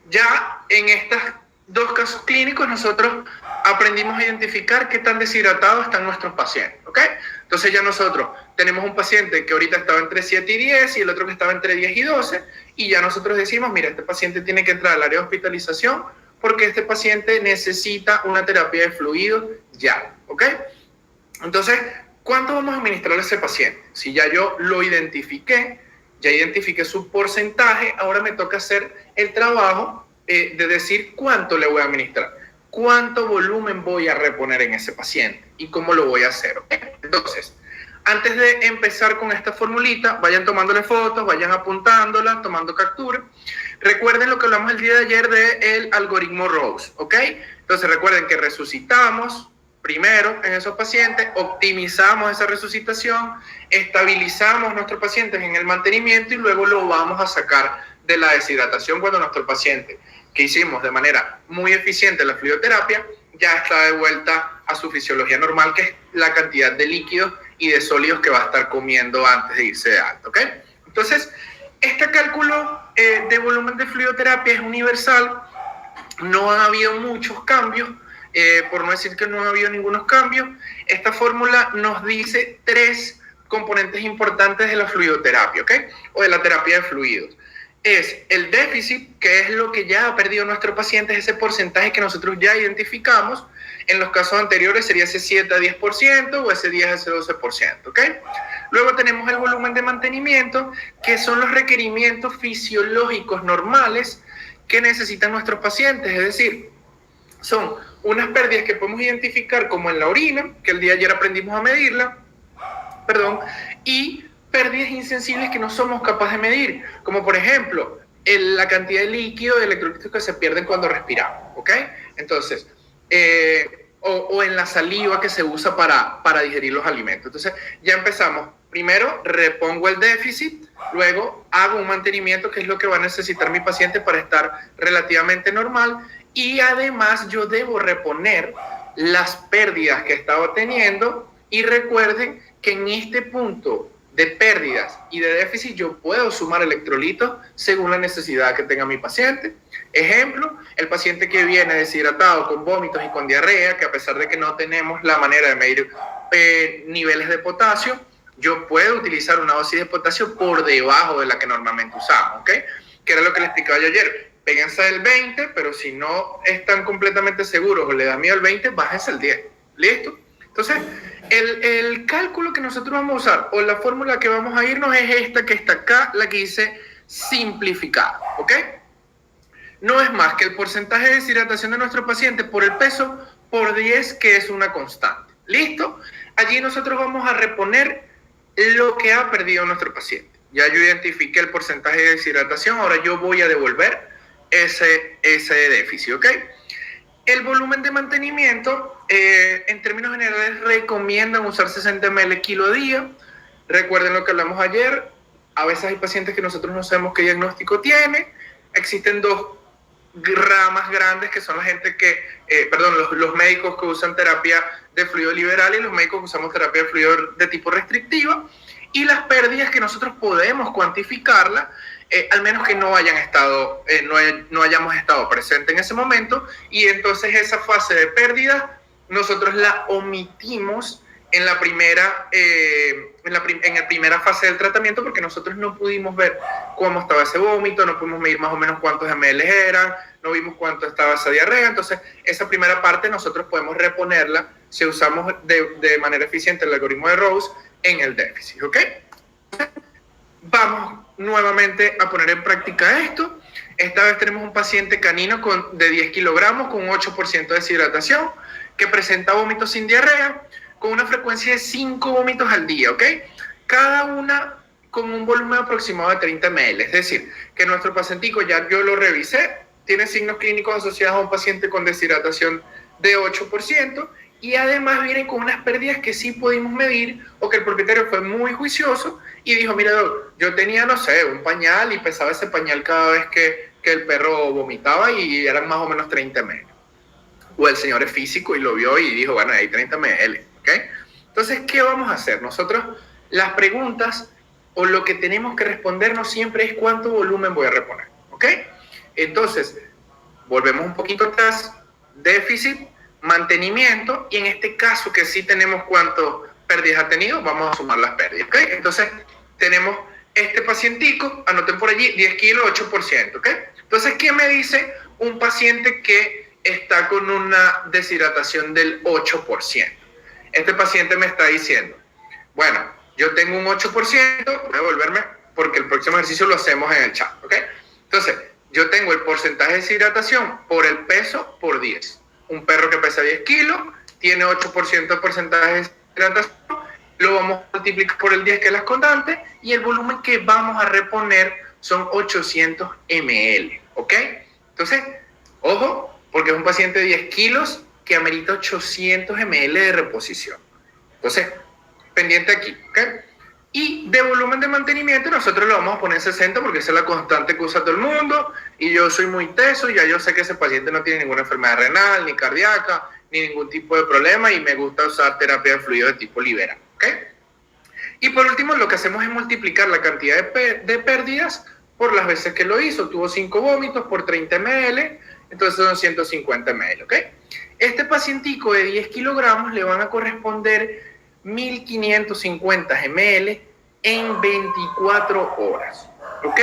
ya en estos dos casos clínicos nosotros aprendimos a identificar qué tan deshidratados están nuestros pacientes, ¿ok? Entonces ya nosotros tenemos un paciente que ahorita estaba entre 7 y 10 y el otro que estaba entre 10 y 12 y ya nosotros decimos, mira, este paciente tiene que entrar al área de hospitalización porque este paciente necesita una terapia de fluidos ya, ¿ok? Entonces, ¿cuánto vamos a administrar a ese paciente? Si ya yo lo identifiqué, ya identifiqué su porcentaje, ahora me toca hacer el trabajo de decir cuánto le voy a administrar, cuánto volumen voy a reponer en ese paciente y cómo lo voy a hacer, ¿ok? Entonces, antes de empezar con esta formulita, vayan tomándole fotos, vayan apuntándola, tomando captura. Recuerden lo que hablamos el día de ayer del algoritmo Rose, ¿ok? Entonces recuerden que resucitamos primero en esos pacientes, optimizamos esa resucitación, estabilizamos a nuestros pacientes en el mantenimiento y luego lo vamos a sacar de la deshidratación cuando nuestro paciente, que hicimos de manera muy eficiente la fluidoterapia, ya está de vuelta a su fisiología normal, que es la cantidad de líquidos y de sólidos que va a estar comiendo antes de irse de alta, ¿ok? Entonces, este cálculo de volumen de fluidoterapia es universal, no ha habido muchos cambios, por no decir que no ha habido ningunos cambios. Esta fórmula nos dice 3 componentes importantes de la fluidoterapia, ¿ok? O de la terapia de fluidos. Es el déficit, que es lo que ya ha perdido nuestro paciente, es ese porcentaje que nosotros ya identificamos. En los casos anteriores sería ese 7 a 10% o ese 10 a ese 12%, ¿ok? Luego tenemos el volumen de mantenimiento, que son los requerimientos fisiológicos normales que necesitan nuestros pacientes, es decir, son unas pérdidas que podemos identificar como en la orina, que el día de ayer aprendimos a medirla, y pérdidas insensibles que no somos capaces de medir, como por ejemplo la cantidad de líquido de electrolitos que se pierden cuando respiramos, ¿ok? Entonces, o en la saliva que se usa para digerir los alimentos. Entonces, ya empezamos. Primero, repongo el déficit, luego hago un mantenimiento, que es lo que va a necesitar mi paciente para estar relativamente normal, y además yo debo reponer las pérdidas que estaba teniendo, y recuerden que en este punto de pérdidas y de déficit yo puedo sumar electrolitos según la necesidad que tenga mi paciente. Ejemplo, el paciente que viene deshidratado con vómitos y con diarrea, que a pesar de que no tenemos la manera de medir niveles de potasio, yo puedo utilizar una dosis de potasio por debajo de la que normalmente usamos, ¿ok? Que era lo que les explicaba yo ayer. Péguense el 20, pero si no están completamente seguros o le da miedo el 20, bájense el 10. ¿Listo? Entonces, el cálculo que nosotros vamos a usar o la fórmula que vamos a irnos es esta que está acá, la que dice simplificada, ¿ok? no es más que el porcentaje de deshidratación de nuestro paciente por el peso por 10, que es una constante. ¿Listo? Allí nosotros vamos a reponer lo que ha perdido nuestro paciente. Ya yo identifiqué el porcentaje de deshidratación, ahora yo voy a devolver ese déficit, ¿ok? El volumen de mantenimiento, en términos generales, recomiendan usar 60 ml kilo día. Recuerden lo que hablamos ayer, a veces hay pacientes que nosotros no sabemos qué diagnóstico tiene. Existen dos ramas grandes que son la gente que, los médicos que usan terapia de fluido liberal y los médicos que usamos terapia de fluido de tipo restrictiva, y las pérdidas que nosotros podemos cuantificarla, al menos que no hayamos estado presentes en ese momento, y entonces esa fase de pérdida nosotros la omitimos en la primera fase del tratamiento, porque nosotros no pudimos ver cómo estaba ese vómito, no pudimos medir más o menos cuántos ml eran, no vimos cuánto estaba esa diarrea. Entonces esa primera parte nosotros podemos reponerla si usamos de manera eficiente el algoritmo de Rose en el déficit, ¿ok? Vamos nuevamente a poner en práctica esto. Esta vez tenemos un paciente canino de 10 kilogramos con 8% de deshidratación, que presenta vómitos sin diarrea, con una frecuencia de 5 vómitos al día, ¿ok? Cada una con un volumen aproximado de 30 ml. Es decir, que nuestro pacientico, ya yo lo revisé, tiene signos clínicos asociados a un paciente con deshidratación de 8%, y además viene con unas pérdidas que sí pudimos medir, o que el propietario fue muy juicioso y dijo, mira, yo tenía, no sé, un pañal y pesaba ese pañal cada vez que el perro vomitaba y eran más o menos 30 ml. O el señor es físico y lo vio y dijo, bueno, hay 30 ml, ¿ok? Entonces, ¿qué vamos a hacer? Nosotros, las preguntas o lo que tenemos que respondernos siempre es cuánto volumen voy a reponer, ¿ok? Entonces, volvemos un poquito atrás, déficit, mantenimiento, y en este caso que sí tenemos cuánto pérdidas ha tenido, vamos a sumar las pérdidas, ¿ok? Entonces, tenemos este pacientico, anoten por allí, 10 kilos, 8%, ¿ok? Entonces, ¿qué me dice un paciente que está con una deshidratación del 8%? Este paciente me está diciendo, bueno, yo tengo un 8%, voy a volverme, porque el próximo ejercicio lo hacemos en el chat, ¿ok? Entonces, yo tengo el porcentaje de deshidratación por el peso por 10. Un perro que pesa 10 kilos, tiene 8% de porcentaje de deshidratación, lo vamos a multiplicar por el 10, que es la constante, y el volumen que vamos a reponer son 800 ml, ¿ok? Entonces, ojo, porque es un paciente de 10 kilos que amerita 800 ml de reposición. Entonces, pendiente aquí, ¿ok? Y de volumen de mantenimiento nosotros lo vamos a poner en 60, porque esa es la constante que usa todo el mundo, y yo soy muy teso, y ya yo sé que ese paciente no tiene ninguna enfermedad renal, ni cardíaca, ni ningún tipo de problema, y me gusta usar terapia de fluido de tipo liberal, ¿ok? Y por último, lo que hacemos es multiplicar la cantidad de pérdidas por las veces que lo hizo. Tuvo 5 vómitos por 30 ml, entonces son 150 ml, ¿ok? Este pacientico de 10 kilogramos le van a corresponder 1.550 ml en 24 horas, ¿ok?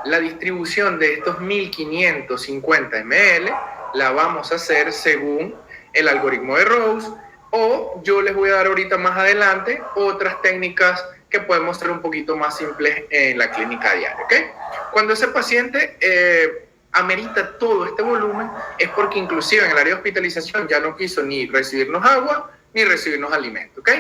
La distribución de estos 1.550 ml la vamos a hacer según el algoritmo de Rose, o yo les voy a dar ahorita más adelante otras técnicas que podemos ser un poquito más simples en la clínica diaria, ¿ok? Cuando ese paciente amerita todo este volumen, es porque inclusive en el área de hospitalización ya no quiso ni recibirnos agua ni recibirnos alimento, ¿ok?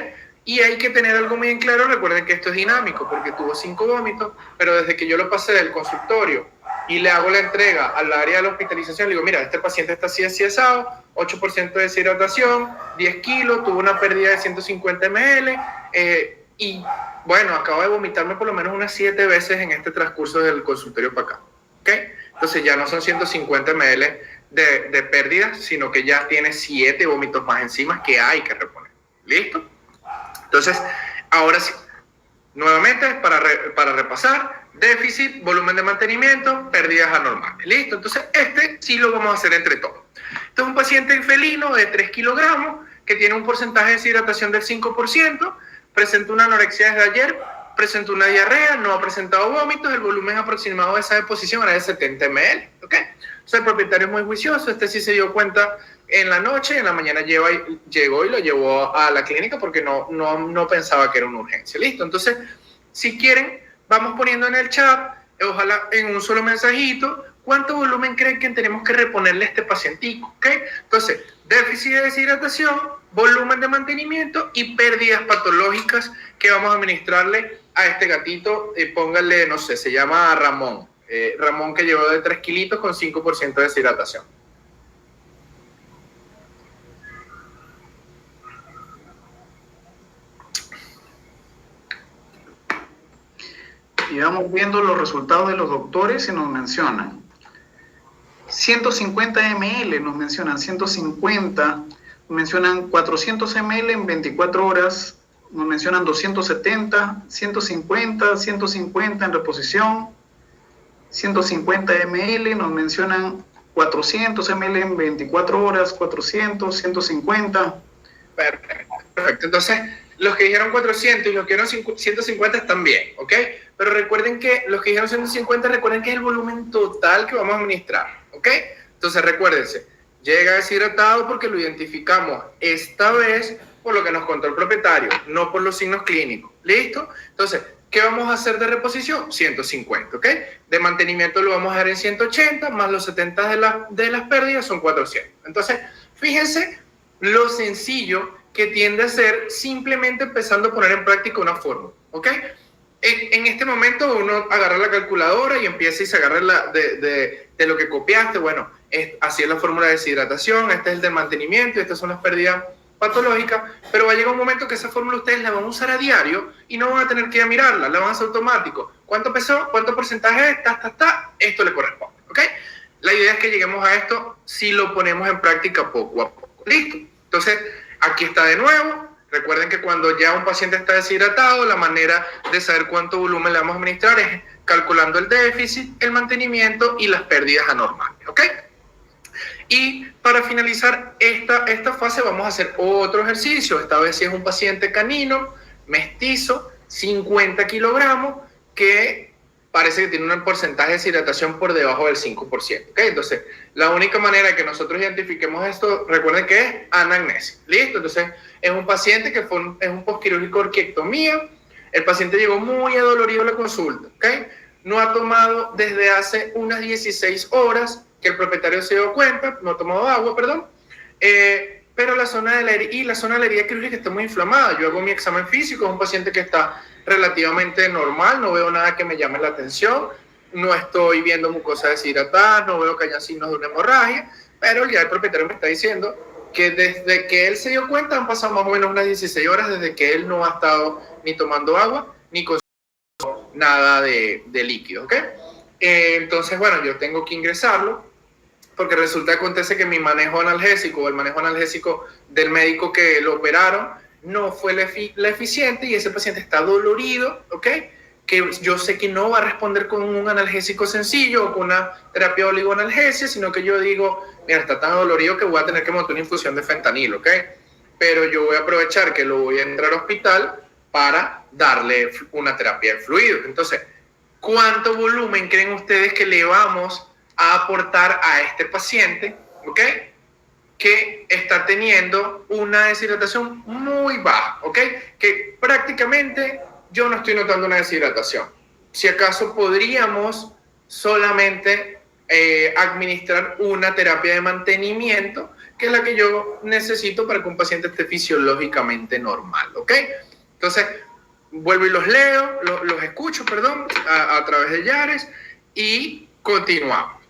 Y hay que tener algo muy en claro. Recuerden que esto es dinámico, porque tuvo 5 vómitos, pero desde que yo lo pasé del consultorio y le hago la entrega al área de la hospitalización, le digo, mira, este paciente está así asado, 8% de deshidratación, 10 kilos, tuvo una pérdida de 150 ml, y bueno, acaba de vomitarme por lo menos unas 7 veces en este transcurso del consultorio para acá, ¿ok? Entonces ya no son 150 ml de pérdida, sino que ya tiene 7 vómitos más encima que hay que reponer. ¿Listo? Entonces, ahora sí, nuevamente para repasar, déficit, volumen de mantenimiento, pérdidas anormales. ¿Listo? Entonces, este sí lo vamos a hacer entre todos. Este es un paciente felino de 3 kilogramos que tiene un porcentaje de deshidratación del 5%, presenta una anorexia desde ayer, presentó una diarrea, no ha presentado vómitos, el volumen aproximado de esa deposición era de 70 ml, ¿ok? Entonces el propietario es muy juicioso, este sí se dio cuenta en la noche, en la mañana llegó y lo llevó a la clínica porque no pensaba que era una urgencia, ¿listo? Entonces, si quieren, vamos poniendo en el chat, ojalá en un solo mensajito, ¿cuánto volumen creen que tenemos que reponerle a este pacientico? ¿Okay? Entonces, déficit de deshidratación, volumen de mantenimiento y pérdidas patológicas que vamos a administrarle a este gatito. Póngale, no sé, se llama Ramón. Ramón, que llevó de 3 kilitos con 5% de deshidratación. Y vamos viendo los resultados de los doctores y nos mencionan 150 ml, nos mencionan 150, nos mencionan 400 ml en 24 horas, nos mencionan 270, 150, 150 en reposición, 150 ml, nos mencionan 400 ml en 24 horas, 400, 150. Perfecto. Entonces, los que dijeron 400 y los que dijeron 150 están bien, ¿ok? Pero recuerden que los que dijeron 150, recuerden que es el volumen total que vamos a administrar, ¿ok? Entonces, recuérdense, llega deshidratado porque lo identificamos esta vez por lo que nos contó el propietario, no por los signos clínicos, ¿listo? Entonces, ¿qué vamos a hacer de reposición? 150, ¿ok? De mantenimiento lo vamos a dar en 180, más los 70 de las pérdidas son 400. Entonces, fíjense lo sencillo que tiende a ser simplemente empezando a poner en práctica una fórmula, ¿ok? En este momento uno agarra la calculadora y empieza y se agarra de lo que copiaste. Bueno, así es la fórmula de deshidratación, este es el de mantenimiento y estas son las pérdidas patológicas, pero va a llegar un momento que esa fórmula ustedes la van a usar a diario y no van a tener que ir a mirarla, la van a hacer automático. ¿Cuánto pesó? ¿Cuánto porcentaje es? Esto le corresponde, ¿ok? La idea es que lleguemos a esto si lo ponemos en práctica poco a poco. ¿Listo? Entonces, aquí está de nuevo. Recuerden que cuando ya un paciente está deshidratado, la manera de saber cuánto volumen le vamos a administrar es calculando el déficit, el mantenimiento y las pérdidas anormales, ¿ok? Y para finalizar esta fase vamos a hacer otro ejercicio. Esta vez si es un paciente canino, mestizo, 50 kilogramos, que parece que tiene un porcentaje de deshidratación por debajo del 5%. ¿Okay? Entonces, la única manera que nosotros identifiquemos esto, recuerden que es anamnesis. ¿Listo? Entonces, es un paciente que es un postquirúrgico orquiectomía. El paciente llegó muy adolorido a la consulta. ¿Okay? No ha tomado desde hace unas 16 horas que el propietario se dio cuenta, no ha tomado agua, perdón. Pero la zona de la herida quirúrgica está muy inflamada. Yo hago mi examen físico, es un paciente que está relativamente normal, no veo nada que me llame la atención, no estoy viendo mucosa deshidratada, no veo que haya signos de una hemorragia, pero ya el propietario me está diciendo que desde que él se dio cuenta han pasado más o menos unas 16 horas desde que él no ha estado ni tomando agua ni consumiendo nada de líquido, ¿ok? Entonces, bueno, yo tengo que ingresarlo porque resulta que acontece que mi manejo analgésico o el manejo analgésico del médico que lo operaron no fue la eficiente y ese paciente está dolorido, ¿ok? Que yo sé que no va a responder con un analgésico sencillo o con una terapia oligoanalgesia, sino que yo digo, mira, está tan dolorido que voy a tener que montar una infusión de fentanilo, ¿ok? Pero yo voy a aprovechar que lo voy a entrar al hospital para darle una terapia de fluidos. Entonces, ¿cuánto volumen creen ustedes que le vamos a aportar a este paciente, ¿ok? Que está teniendo una deshidratación muy baja, ¿ok? Que prácticamente yo no estoy notando una deshidratación. Si acaso podríamos solamente administrar una terapia de mantenimiento, que es la que yo necesito para que un paciente esté fisiológicamente normal, ¿ok? Entonces, vuelvo y los leo, los escucho, perdón, a través de Yares y continuamos.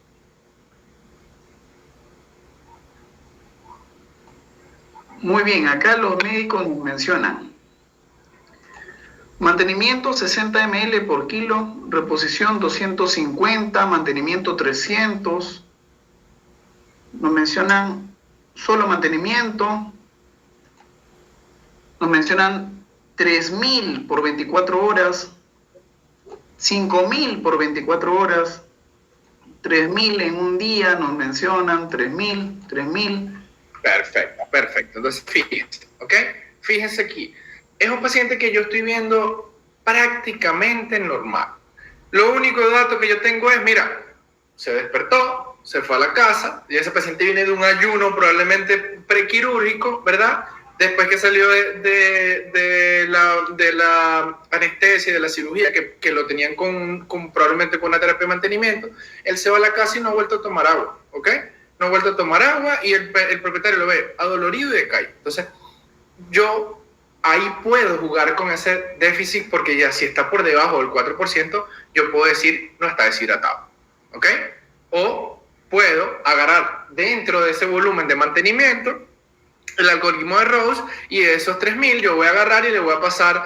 Muy bien, acá los médicos mencionan mantenimiento 60 ml por kilo, reposición 250, mantenimiento 300. Nos mencionan solo mantenimiento. Nos mencionan 3.000 por 24 horas, 5.000 por 24 horas, 3.000 en un día, nos mencionan 3.000. Perfecto. Entonces, fíjense, ¿ok? Fíjense aquí. Es un paciente que yo estoy viendo prácticamente normal. Lo único dato que yo tengo es, mira, se despertó, se fue a la casa, y ese paciente viene de un ayuno probablemente prequirúrgico, ¿verdad? después que salió de la anestesia, de la cirugía, que lo tenían probablemente con una terapia de mantenimiento, él se va a la casa y no ha vuelto a tomar agua, ¿ok? No ha vuelto a tomar agua y el propietario lo ve adolorido y decae. Entonces, yo ahí puedo jugar con ese déficit porque ya si está por debajo del 4%, yo puedo decir no está deshidratado, ¿ok? O puedo agarrar dentro de ese volumen de mantenimiento el algoritmo de Rose y de esos 3.000 yo voy a agarrar y le voy a pasar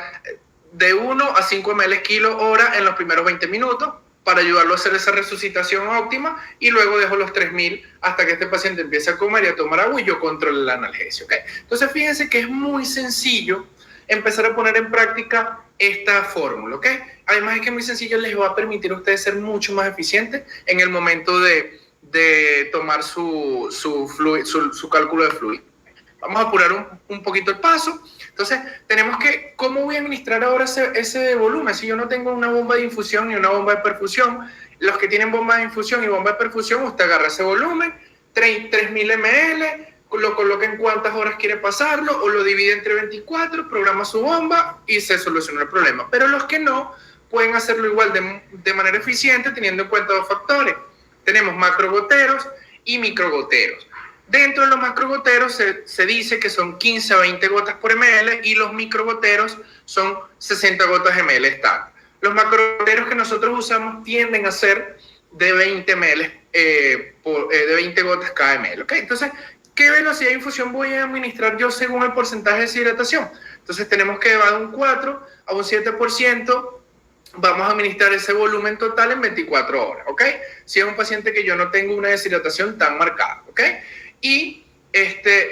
de 1 a 5 ml kilo hora en los primeros 20 minutos para ayudarlo a hacer esa resucitación óptima y luego dejo los 3.000 hasta que este paciente empiece a comer y a tomar agua y yo controlo el analgesio, ¿okay? Entonces fíjense que es muy sencillo empezar a poner en práctica esta fórmula, ¿ok? Además es que es muy sencillo, les va a permitir a ustedes ser mucho más eficientes en el momento de tomar su cálculo de fluido. Vamos a apurar un poquito el paso. Entonces, tenemos que, ¿cómo voy a administrar ahora ese volumen? Si yo no tengo una bomba de infusión ni una bomba de perfusión, los que tienen bomba de infusión y bomba de perfusión, usted agarra ese volumen, 3.000 ml, lo coloca en cuántas horas quiere pasarlo, o lo divide entre 24, programa su bomba y se soluciona el problema. Pero los que no, pueden hacerlo igual de manera eficiente, teniendo en cuenta dos factores. Tenemos macrogoteros y microgoteros. Dentro de los macrogoteros se dice que son 15 a 20 gotas por ml y los microgoteros son 60 gotas ml estándar. Los macrogoteros que nosotros usamos tienden a ser de 20 ml, de 20 gotas cada ml, ¿ok? Entonces, ¿qué velocidad de infusión voy a administrar yo según el porcentaje de deshidratación? Entonces, tenemos que llevar de un 4 a un 7%. Vamos a administrar ese volumen total en 24 horas, ¿ok? Si es un paciente que yo no tengo una deshidratación tan marcada, ¿ok? Y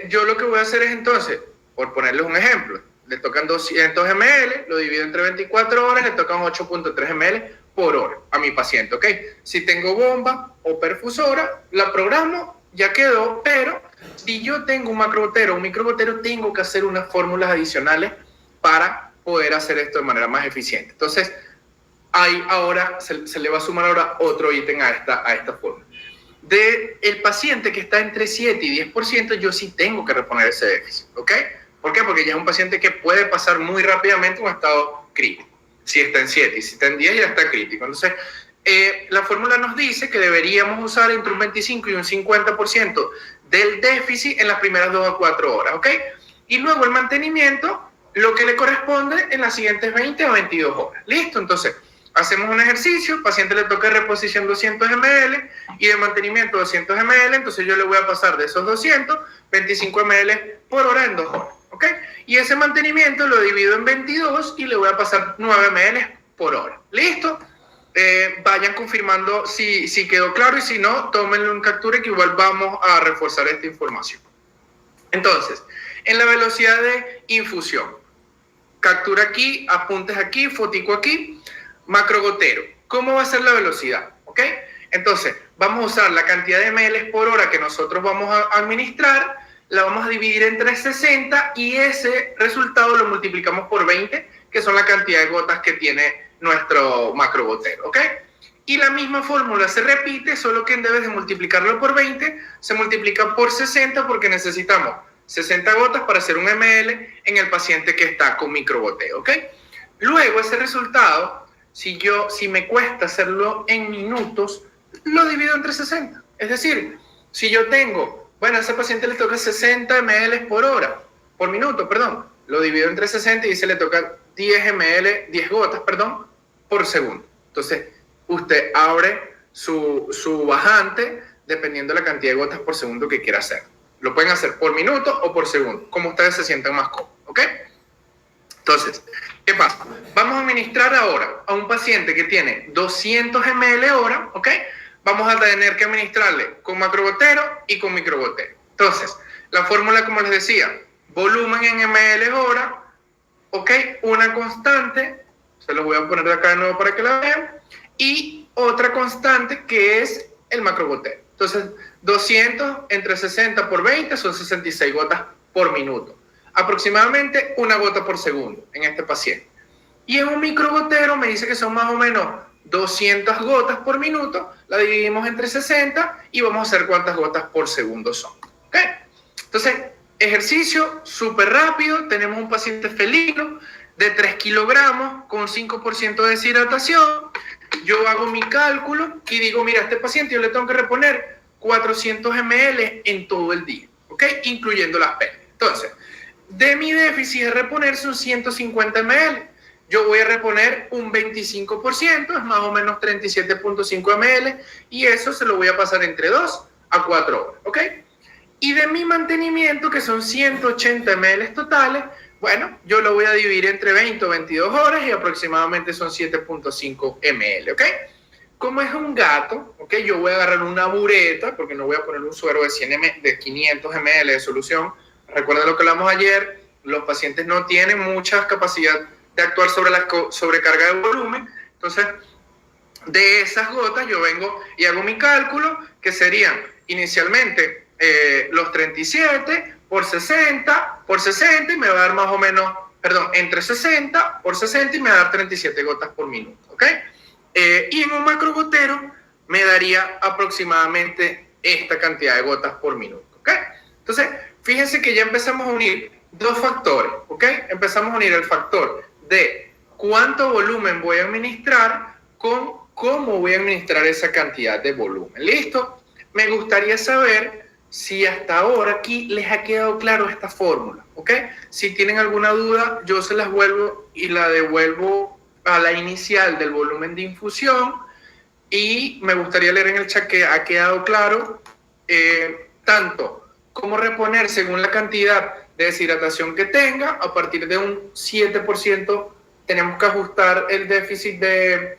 yo lo que voy a hacer es entonces, por ponerles un ejemplo, le tocan 200 ml, lo divido entre 24 horas, le tocan 8.3 ml por hora a mi paciente, ¿ok? Si tengo bomba o perfusora, la programo, ya quedó, pero si yo tengo un macrogotero o un microgotero, tengo que hacer unas fórmulas adicionales para poder hacer esto de manera más eficiente. Entonces, ahora se le va a sumar ahora otro ítem a esta fórmula. Del paciente que está entre 7 y 10%, yo sí tengo que reponer ese déficit, ¿ok? ¿Por qué? Porque ya es un paciente que puede pasar muy rápidamente un estado crítico. Si está en 7 y si está en 10 ya está crítico. Entonces, la fórmula nos dice que deberíamos usar entre un 25 y un 50% del déficit en las primeras 2 a 4 horas, ¿ok? Y luego el mantenimiento, lo que le corresponde en las siguientes 20 a 22 horas. ¿Listo? Entonces, hacemos un ejercicio, al paciente le toca reposición 200 ml y de mantenimiento 200 ml, entonces yo le voy a pasar de esos 200, 25 ml por hora en 2 horas, ¿ok? Y ese mantenimiento lo divido en 22 y le voy a pasar 9 ml por hora. ¿Listo? Vayan confirmando si quedó claro y si no, tómenlo en captura que igual vamos a reforzar esta información. Entonces, en la velocidad de infusión, captura aquí, apuntes aquí, fotico aquí, macrogotero. ¿Cómo va a ser la velocidad? ¿Ok? Entonces, vamos a usar la cantidad de ml por hora que nosotros vamos a administrar, la vamos a dividir entre 60 y ese resultado lo multiplicamos por 20, que son la cantidad de gotas que tiene nuestro macrogotero, ¿ok? Y la misma fórmula se repite, solo que en vez de multiplicarlo por 20, se multiplica por 60 porque necesitamos 60 gotas para hacer un ml en el paciente que está con microgoteo, ¿ok? Luego ese resultado, si me cuesta hacerlo en minutos, lo divido entre 60. Es decir, si yo tengo, bueno, a ese paciente le toca 60 ml por minuto, lo divido entre 60 y se le toca 10 gotas, por segundo. Entonces, usted abre su bajante dependiendo de la cantidad de gotas por segundo que quiera hacer. Lo pueden hacer por minuto o por segundo, como ustedes se sientan más cómodos, ¿ok? Entonces, ¿qué pasa? Vamos a administrar ahora a un paciente que tiene 200 ml hora, ¿ok? Vamos a tener que administrarle con macrogotero y con microgotero. Entonces, la fórmula, como les decía, volumen en ml hora, ¿ok? Una constante, se los voy a poner de acá de nuevo para que la vean, y otra constante que es el macrogotero. Entonces, 200 entre 60 por 20 son 66 gotas por minuto. Aproximadamente una gota por segundo en este paciente. Y en un microgotero me dice que son más o menos 200 gotas por minuto, la dividimos entre 60 y vamos a hacer cuántas gotas por segundo son. ¿Okay? Entonces, Ejercicio súper rápido, tenemos un paciente felino de 3 kilogramos con 5% de deshidratación. Yo hago mi cálculo y digo, mira, a este paciente yo le tengo que reponer 400 ml en todo el día, ¿ok? Incluyendo las pérdidas. Entonces, de mi déficit de reponer son 150 ml. Yo voy a reponer un 25%, es más o menos 37.5 ml, y eso se lo voy a pasar entre 2 a 4 horas, ¿ok? Y de mi mantenimiento, que son 180 ml totales, bueno, yo lo voy a dividir entre 20 o 22 horas y aproximadamente son 7.5 ml, ¿ok? Como es un gato, ¿ok? Yo voy a agarrar una bureta, porque no voy a poner un suero de 500 ml de solución. Recuerden lo que hablamos ayer, los pacientes no tienen mucha capacidad de actuar sobre la sobrecarga de volumen. Entonces, de esas gotas yo vengo y hago mi cálculo, que serían inicialmente los 37 por 60 por 60 y me va a dar más o menos, perdón, entre 60 por 60 y me va a dar 37 gotas por minuto, ¿ok? Y en un macrogotero me daría aproximadamente esta cantidad de gotas por minuto, ¿ok? Entonces, fíjense que ya empezamos a unir dos factores, ¿ok? Empezamos a unir el factor de cuánto volumen voy a administrar con cómo voy a administrar esa cantidad de volumen. ¿Listo? Me gustaría saber si hasta ahora aquí les ha quedado claro esta fórmula, ¿ok? Si tienen alguna duda, yo se las vuelvo y la devuelvo a la inicial del volumen de infusión, y me gustaría leer en el chat que ha quedado claro tanto cómo reponer según la cantidad de deshidratación que tenga. A partir de un 7% tenemos que ajustar el déficit de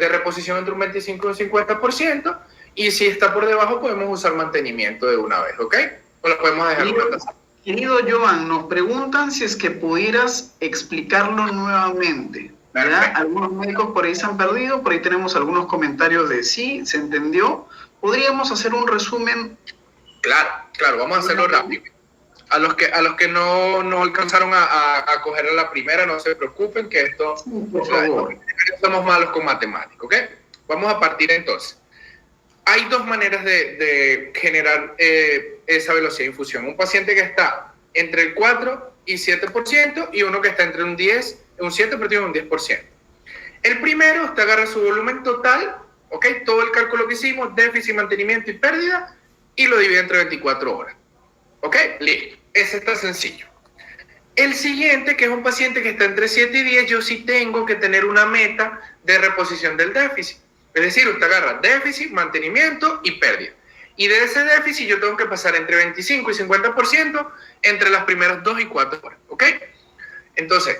reposición entre un 25 y un 50%, y si está por debajo podemos usar mantenimiento de una vez, ¿ok? O lo podemos dejar en la. Querido Joan, nos preguntan si es que pudieras explicarlo nuevamente, ¿verdad? Algunos médicos por ahí se han perdido, por ahí tenemos algunos comentarios de sí, se entendió. ¿Podríamos hacer un resumen? Claro, vamos a hacerlo rápido. A los que no alcanzaron a coger a la primera, no se preocupen, que esto, por favor. Somos malos con matemáticas, ¿ok? Vamos a partir entonces. Hay dos maneras de generar esa velocidad de infusión. Un paciente que está entre el 4 y 7% y uno que está entre un 7% y un 10%. El primero, usted agarra su volumen total, ¿ok? Todo el cálculo que hicimos, déficit, mantenimiento y pérdida, y lo divide entre 24 horas. ¿Ok? Listo. Ese está sencillo. El siguiente, que es un paciente que está entre 7 y 10, yo sí tengo que tener una meta de reposición del déficit. Es decir, usted agarra déficit, mantenimiento y pérdida. Y de ese déficit yo tengo que pasar entre 25 y 50% entre las primeras 2 y 4 horas. ¿Ok? Entonces,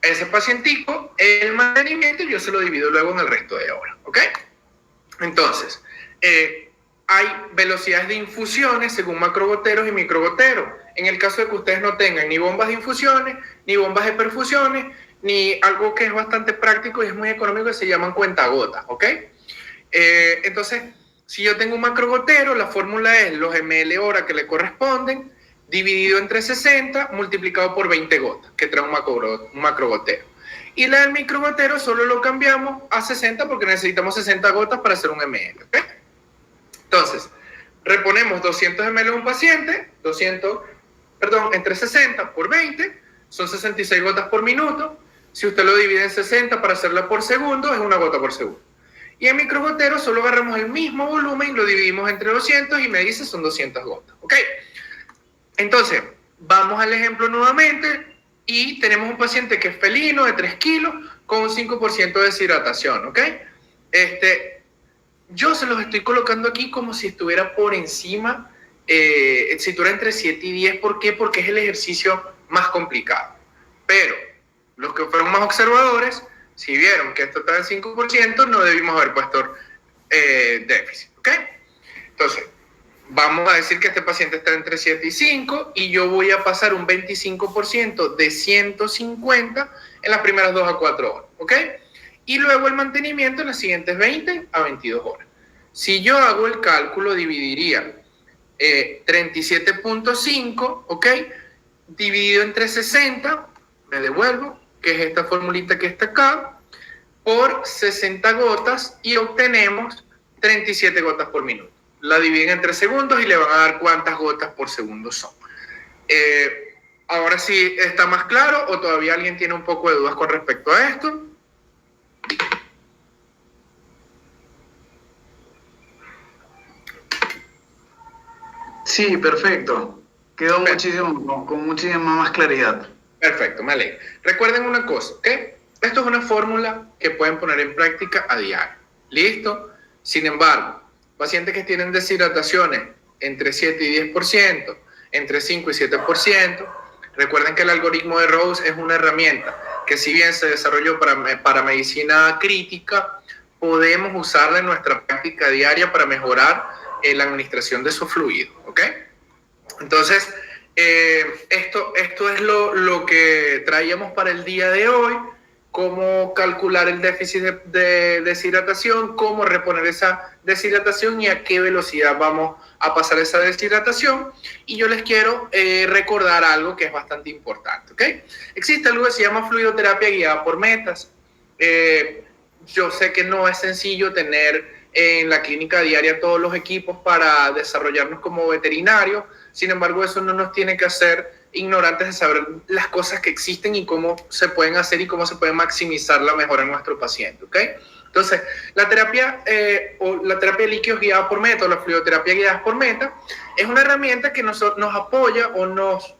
ese pacientico, el mantenimiento yo se lo divido luego en el resto de horas. ¿Ok? Entonces, hay velocidades de infusiones según macrogoteros y microgoteros. En el caso de que ustedes no tengan ni bombas de infusiones, ni bombas de perfusiones, ni algo que es bastante práctico y es muy económico, que se llaman cuentagotas, ¿ok? Entonces, si yo tengo un macrogotero, la fórmula es los ml hora que le corresponden, dividido entre 60, multiplicado por 20 gotas, que trae un macrogotero. Y la del microgotero solo lo cambiamos a 60 porque necesitamos 60 gotas para hacer un ml, ¿ok? Entonces, reponemos 200 ml a un paciente, entre 60 por 20, son 66 gotas por minuto. Si usted lo divide en 60 para hacerla por segundo, es una gota por segundo. Y en microgotero solo agarramos el mismo volumen, lo dividimos entre 200 y me dice son 200 gotas, ¿ok? Entonces, vamos al ejemplo nuevamente y tenemos un paciente que es felino de 3 kilos con un 5% de deshidratación, ¿ok? Yo se los estoy colocando aquí como si estuviera por encima, si estuviera entre 7 y 10. ¿Por qué? Porque es el ejercicio más complicado. Pero los que fueron más observadores, si vieron que esto está en 5%, no debimos haber puesto déficit, ¿ok? Entonces, vamos a decir que este paciente está entre 7 y 5 y yo voy a pasar un 25% de 150 en las primeras 2 a 4 horas, ¿ok? Y luego el mantenimiento en las siguientes 20 a 22 horas. Si yo hago el cálculo, dividiría 37.5, ¿ok? Dividido entre 60, me devuelvo, que es esta formulita que está acá, por 60 gotas y obtenemos 37 gotas por minuto. La dividen entre segundos y le van a dar cuántas gotas por segundo son. Ahora sí está más claro, o todavía alguien tiene un poco de dudas con respecto a esto. Sí, perfecto. Quedó muchísimo, con muchísima más claridad. Perfecto, me alegro. Recuerden una cosa, ¿ok? Esto es una fórmula que pueden poner en práctica a diario. ¿Listo? Sin embargo, pacientes que tienen deshidrataciones entre 7 y 10%, entre 5 y 7%, recuerden que el algoritmo de Rose es una herramienta que, si bien se desarrolló para medicina crítica, podemos usarla en nuestra práctica diaria para mejorar la administración de esos fluidos, ¿ok? Entonces, esto es lo que traíamos para el día de hoy: cómo calcular el déficit de deshidratación, cómo reponer esa deshidratación y a qué velocidad vamos a pasar esa deshidratación. Y yo les quiero recordar algo que es bastante importante, ¿ok? Existe algo que se llama fluidoterapia guiada por metas. Yo sé que no es sencillo tener en la clínica diaria todos los equipos para desarrollarnos como veterinarios. Sin embargo, eso no nos tiene que hacer ignorantes de saber las cosas que existen y cómo se pueden hacer y cómo se puede maximizar la mejora en nuestro paciente, ¿ok? Entonces, la terapia de líquidos guiada por meta, o la fluidoterapia guiada por meta, es una herramienta que nos apoya o nos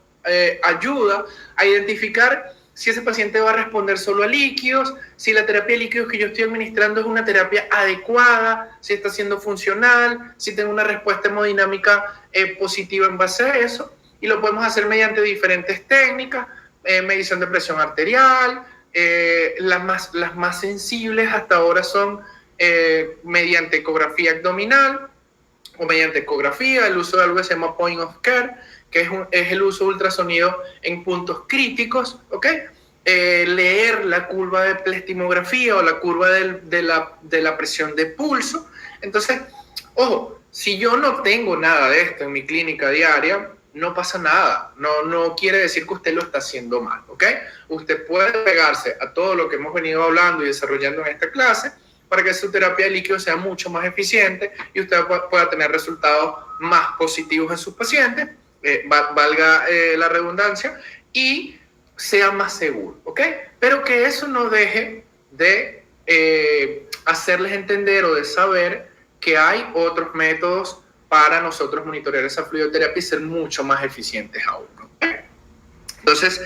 ayuda a identificar si ese paciente va a responder solo a líquidos, si la terapia de líquidos que yo estoy administrando es una terapia adecuada, si está siendo funcional, si tengo una respuesta hemodinámica positiva en base a eso. Y lo podemos hacer mediante diferentes técnicas: medición de presión arterial, las más sensibles hasta ahora son mediante ecografía abdominal o mediante ecografía, el uso de algo que se llama point of care, que es el uso de ultrasonido en puntos críticos, ¿ok? Leer la curva de plestimografía o la curva de la presión de pulso. Entonces, ojo, si yo no tengo nada de esto en mi clínica diaria, no pasa nada. No quiere decir que usted lo está haciendo mal, ¿ok? Usted puede pegarse a todo lo que hemos venido hablando y desarrollando en esta clase para que su terapia de líquido sea mucho más eficiente y usted pueda tener resultados más positivos en sus pacientes, valga la redundancia, y sea más seguro, ¿ok? Pero que eso no deje de hacerles entender o de saber que hay otros métodos para nosotros monitorear esa fluidoterapia y ser mucho más eficientes aún, ¿okay? Entonces,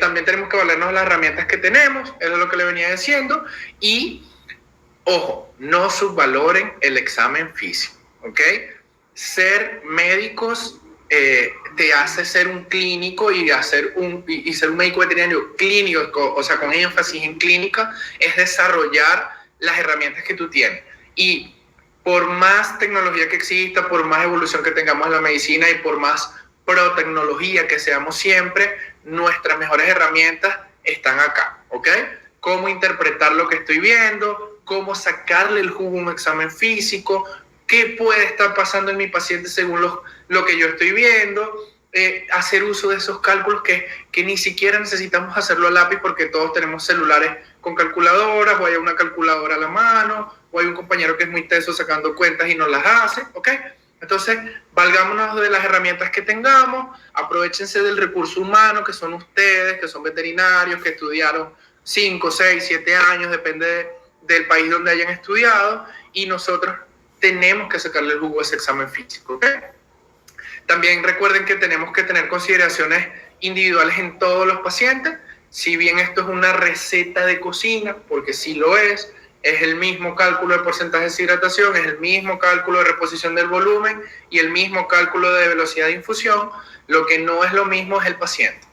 también tenemos que valernos de las herramientas que tenemos, es lo que le venía diciendo, y, ojo, no subvaloren el examen físico, ¿ok? Ser médicos te hace ser un clínico y ser un médico veterinario clínico, o sea, con énfasis en clínica, es desarrollar las herramientas que tú tienes. Y por más tecnología que exista, por más evolución que tengamos en la medicina y por más pro tecnología que seamos siempre, nuestras mejores herramientas están acá, ¿ok? Cómo interpretar lo que estoy viendo, cómo sacarle el jugo a un examen físico, qué puede estar pasando en mi paciente según lo que yo estoy viendo, hacer uso de esos cálculos que ni siquiera necesitamos hacerlo a lápiz porque todos tenemos celulares con calculadoras, o hay una calculadora a la mano, o hay un compañero que es muy teso sacando cuentas y nos las hace, ¿ok? Entonces, valgámonos de las herramientas que tengamos, aprovechense del recurso humano que son ustedes, que son veterinarios, que estudiaron 5, 6, 7 años, depende del país donde hayan estudiado, y nosotros tenemos que sacarle el jugo a ese examen físico, ¿ok? También recuerden que tenemos que tener consideraciones individuales en todos los pacientes. Si bien esto es una receta de cocina, porque sí lo es el mismo cálculo de porcentaje de deshidratación, es el mismo cálculo de reposición del volumen y el mismo cálculo de velocidad de infusión. Lo que no es lo mismo es el paciente.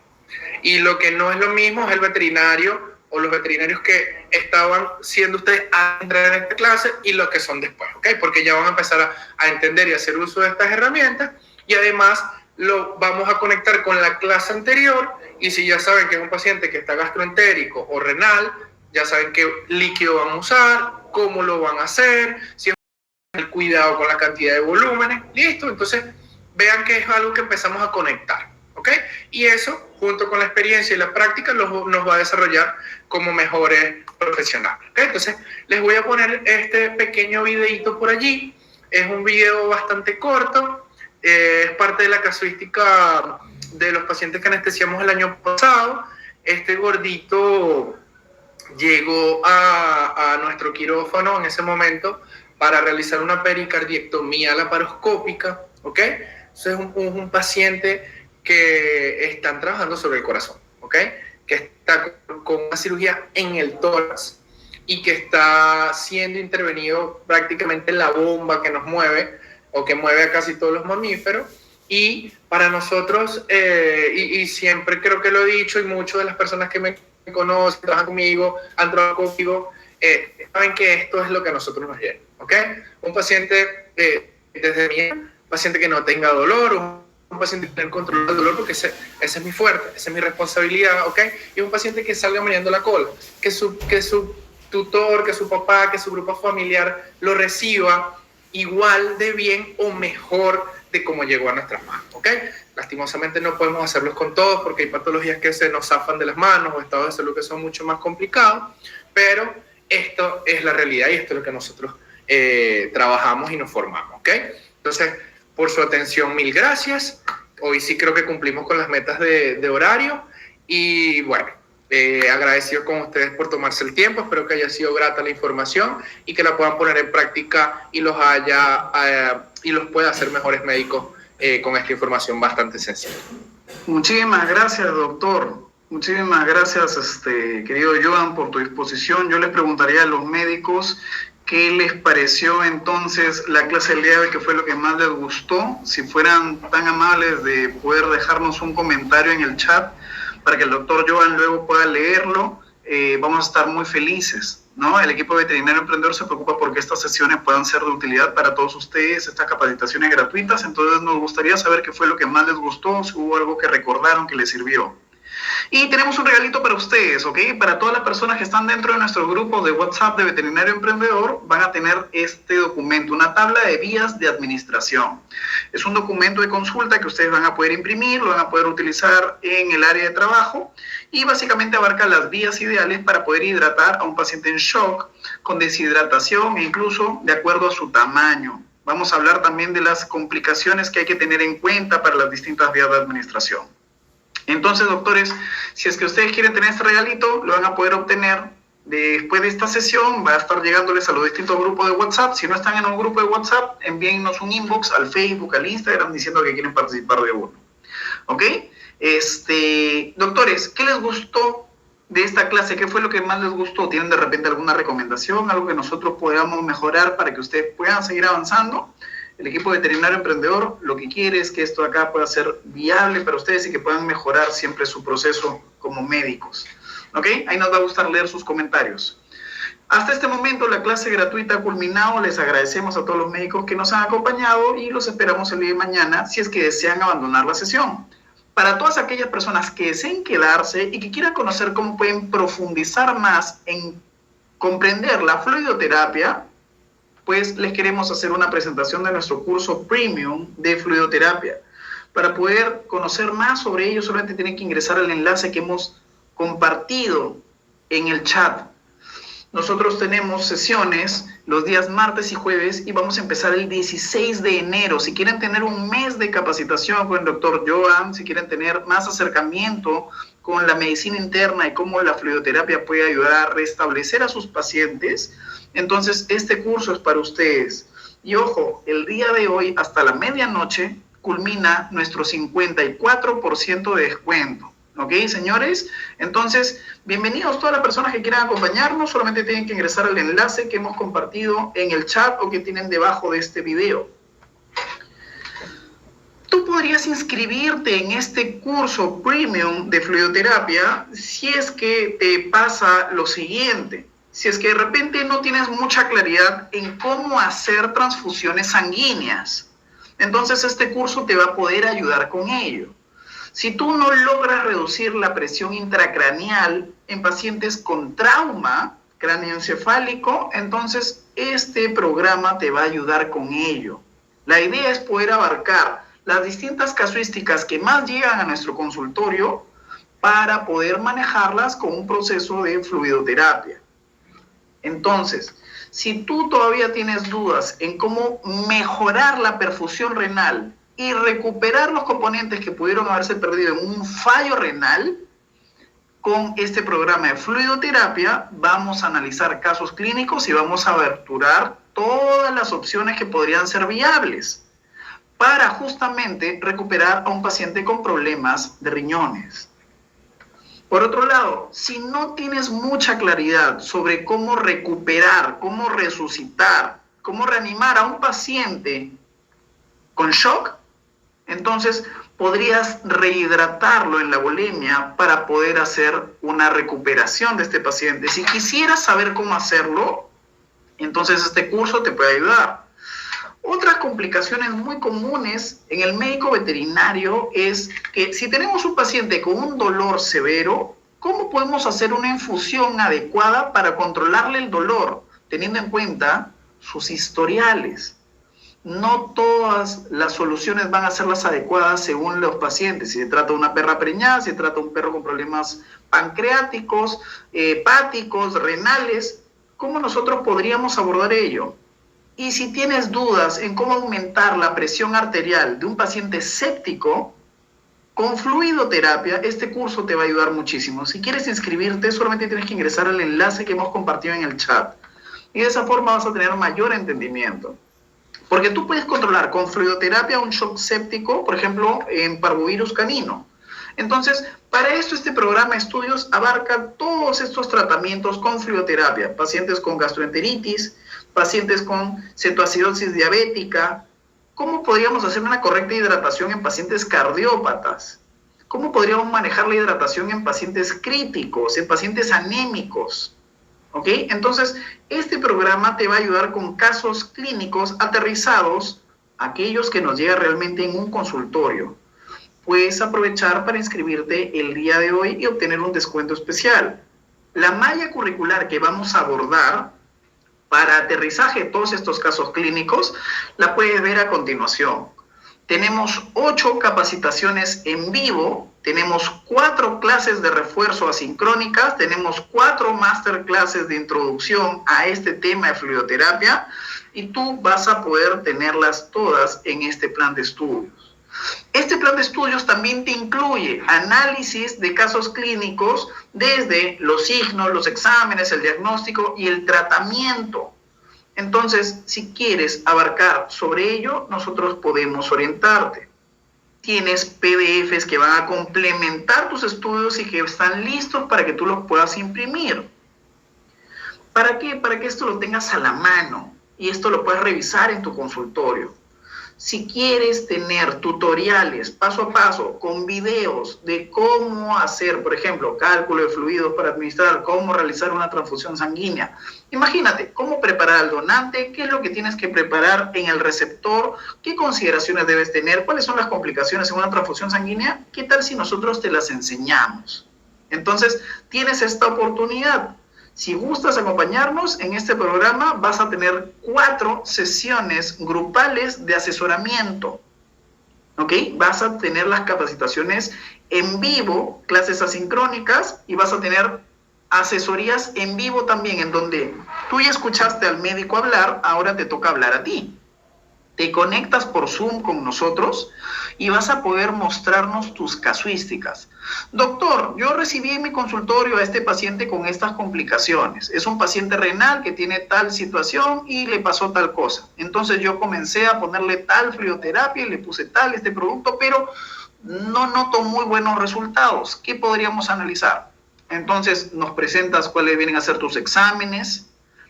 Y lo que no es lo mismo es el veterinario o los veterinarios que estaban siendo ustedes a entrar en esta clase y los que son después, ¿ok? Porque ya van a empezar a entender y hacer uso de estas herramientas, y además lo vamos a conectar con la clase anterior, y si ya saben que es un paciente que está gastroentérico o renal, ya saben qué líquido van a usar, cómo lo van a hacer, si es el cuidado con la cantidad de volúmenes, listo. Entonces vean que es algo que empezamos a conectar, ¿ok? Y eso, junto con la experiencia y la práctica, nos va a desarrollar como mejores profesionales, ¿ok? Entonces les voy a poner este pequeño videito por allí. Es un video bastante corto, es parte de la casuística de los pacientes que anestesiamos el año pasado, este gordito llegó a nuestro quirófano en ese momento para realizar una pericardiectomía laparoscópica, ¿ok? Eso es un paciente que están trabajando sobre el corazón, ¿ok? Que está con una cirugía en el tórax y que está siendo intervenido prácticamente en la bomba que nos mueve o que mueve a casi todos los mamíferos. Y para nosotros, y siempre creo que lo he dicho, y muchas de las personas que me conocen, trabajan conmigo, han trabajado conmigo, saben que esto es lo que a nosotros nos llega, ¿ok? Un paciente, desde mí, paciente que no tenga dolor, un paciente que tenga control del dolor, porque ese es mi fuerte, esa es mi responsabilidad, ¿ok? Y un paciente que salga meneando la cola, que su tutor, que su papá, que su grupo familiar lo reciba igual de bien o mejor de cómo llegó a nuestras manos, ¿ok? Lastimosamente no podemos hacerlos con todos porque hay patologías que se nos zafan de las manos o estados de salud que son mucho más complicados, pero esto es la realidad y esto es lo que nosotros trabajamos y nos formamos, ¿ok? Entonces, por su atención, mil gracias. Hoy sí creo que cumplimos con las metas de horario y bueno, agradecido con ustedes por tomarse el tiempo. Espero que haya sido grata la información y que la puedan poner en práctica y los pueda hacer mejores médicos con esta información bastante sencilla. Muchísimas gracias, doctor. Muchísimas gracias, querido Joan, por tu disposición. Yo les preguntaría a los médicos qué les pareció entonces la clase del día de hoy, qué fue lo que más les gustó. Si fueran tan amables de poder dejarnos un comentario en el chat para que el doctor Joan luego pueda leerlo, vamos a estar muy felices, ¿no? El equipo de Veterinario Emprendedor se preocupa porque estas sesiones puedan ser de utilidad para todos ustedes, estas capacitaciones gratuitas. Entonces nos gustaría saber qué fue lo que más les gustó, si hubo algo que recordaron que les sirvió. Y tenemos un regalito para ustedes, ¿ok? Para todas las personas que están dentro de nuestro grupo de WhatsApp de Veterinario Emprendedor, van a tener este documento, una tabla de vías de administración. Es un documento de consulta que ustedes van a poder imprimir, lo van a poder utilizar en el área de trabajo y básicamente abarca las vías ideales para poder hidratar a un paciente en shock, con deshidratación e incluso de acuerdo a su tamaño. Vamos a hablar también de las complicaciones que hay que tener en cuenta para las distintas vías de administración. Entonces, doctores, si es que ustedes quieren tener este regalito, lo van a poder obtener después de esta sesión. Va a estar llegándoles a los distintos grupos de WhatsApp. Si no están en un grupo de WhatsApp, envíennos un inbox al Facebook, al Instagram, diciendo que quieren participar de uno. ¿Ok? Doctores, ¿qué les gustó de esta clase? ¿Qué fue lo que más les gustó? ¿Tienen de repente alguna recomendación, algo que nosotros podamos mejorar para que ustedes puedan seguir avanzando? El equipo veterinario emprendedor lo que quiere es que esto acá pueda ser viable para ustedes y que puedan mejorar siempre su proceso como médicos. ¿Ok? Ahí nos va a gustar leer sus comentarios. Hasta este momento la clase gratuita ha culminado. Les agradecemos a todos los médicos que nos han acompañado y los esperamos el día de mañana si es que desean abandonar la sesión. Para todas aquellas personas que deseen quedarse y que quieran conocer cómo pueden profundizar más en comprender la fluidoterapia, pues les queremos hacer una presentación de nuestro curso premium de fluidoterapia. Para poder conocer más sobre ello, solamente tienen que ingresar al enlace que hemos compartido en el chat. Nosotros tenemos sesiones los días martes y jueves y vamos a empezar el 16 de enero. Si quieren tener un mes de capacitación con el doctor Joan, si quieren tener más acercamiento con la medicina interna y cómo la fluidoterapia puede ayudar a restablecer a sus pacientes, entonces este curso es para ustedes. Y ojo, el día de hoy hasta la medianoche culmina nuestro 54% de descuento. ¿Ok, señores? Entonces, bienvenidos todas las personas que quieran acompañarnos. Solamente tienen que ingresar al enlace que hemos compartido en el chat o que tienen debajo de este video. Tú podrías inscribirte en este curso premium de fluidoterapia si es que te pasa lo siguiente. Si es que de repente no tienes mucha claridad en cómo hacer transfusiones sanguíneas, entonces este curso te va a poder ayudar con ello. Si tú no logras reducir la presión intracraneal en pacientes con trauma cráneoencefálico, entonces este programa te va a ayudar con ello. La idea es poder abarcar las distintas casuísticas que más llegan a nuestro consultorio para poder manejarlas con un proceso de fluidoterapia. Entonces, si tú todavía tienes dudas en cómo mejorar la perfusión renal y recuperar los componentes que pudieron haberse perdido en un fallo renal. Con este programa de fluidoterapia vamos a analizar casos clínicos y vamos a aperturar todas las opciones que podrían ser viables para justamente recuperar a un paciente con problemas de riñones. Por otro lado, si no tienes mucha claridad sobre cómo recuperar, cómo resucitar, cómo reanimar a un paciente con shock, entonces podrías rehidratarlo en la bulimia para poder hacer una recuperación de este paciente. Si quisieras saber cómo hacerlo, entonces este curso te puede ayudar. Otras complicaciones muy comunes en el médico veterinario es que si tenemos un paciente con un dolor severo, ¿cómo podemos hacer una infusión adecuada para controlarle el dolor, teniendo en cuenta sus historiales? No todas las soluciones van a ser las adecuadas según los pacientes. Si se trata de una perra preñada, si se trata de un perro con problemas pancreáticos, hepáticos, renales, ¿cómo nosotros podríamos abordar ello? Y si tienes dudas en cómo aumentar la presión arterial de un paciente séptico, con fluidoterapia, este curso te va a ayudar muchísimo. Si quieres inscribirte, solamente tienes que ingresar al enlace que hemos compartido en el chat. Y de esa forma vas a tener mayor entendimiento. Porque tú puedes controlar con fluidoterapia un shock séptico, por ejemplo, en parvovirus canino. Entonces, para esto este programa de estudios abarca todos estos tratamientos con fluidoterapia. Pacientes con gastroenteritis, pacientes con cetoacidosis diabética. ¿Cómo podríamos hacer una correcta hidratación en pacientes cardiópatas? ¿Cómo podríamos manejar la hidratación en pacientes críticos, en pacientes anémicos? ¿Ok? Entonces, este programa te va a ayudar con casos clínicos aterrizados, aquellos que nos llegan realmente en un consultorio. Puedes aprovechar para inscribirte el día de hoy y obtener un descuento especial. La malla curricular que vamos a abordar para aterrizaje de todos estos casos clínicos la puedes ver a continuación. Tenemos 8 capacitaciones en vivo, tenemos 4 clases de refuerzo asincrónicas, tenemos 4 masterclasses de introducción a este tema de fluidoterapia y tú vas a poder tenerlas todas en este plan de estudios. Este plan de estudios también te incluye análisis de casos clínicos desde los signos, los exámenes, el diagnóstico y el tratamiento. Entonces, si quieres abarcar sobre ello, nosotros podemos orientarte. Tienes PDFs que van a complementar tus estudios y que están listos para que tú los puedas imprimir. ¿Para qué? Para que esto lo tengas a la mano y esto lo puedas revisar en tu consultorio. Si quieres tener tutoriales paso a paso con videos de cómo hacer, por ejemplo, cálculo de fluidos para administrar, cómo realizar una transfusión sanguínea. Imagínate, cómo preparar al donante, qué es lo que tienes que preparar en el receptor, qué consideraciones debes tener, cuáles son las complicaciones en una transfusión sanguínea, qué tal si nosotros te las enseñamos. Entonces, tienes esta oportunidad. Si gustas acompañarnos en este programa, vas a tener 4 sesiones grupales de asesoramiento. ¿Ok? Vas a tener las capacitaciones en vivo, clases asincrónicas, y vas a tener asesorías en vivo también, en donde tú ya escuchaste al médico hablar, ahora te toca hablar a ti. Te conectas por Zoom con nosotros y vas a poder mostrarnos tus casuísticas. Doctor, yo recibí en mi consultorio a este paciente con estas complicaciones. Es un paciente renal que tiene tal situación y le pasó tal cosa. Entonces yo comencé a ponerle tal fluidoterapia y le puse este producto, pero no noto muy buenos resultados. ¿Qué podríamos analizar? Entonces nos presentas cuáles vienen a ser tus exámenes,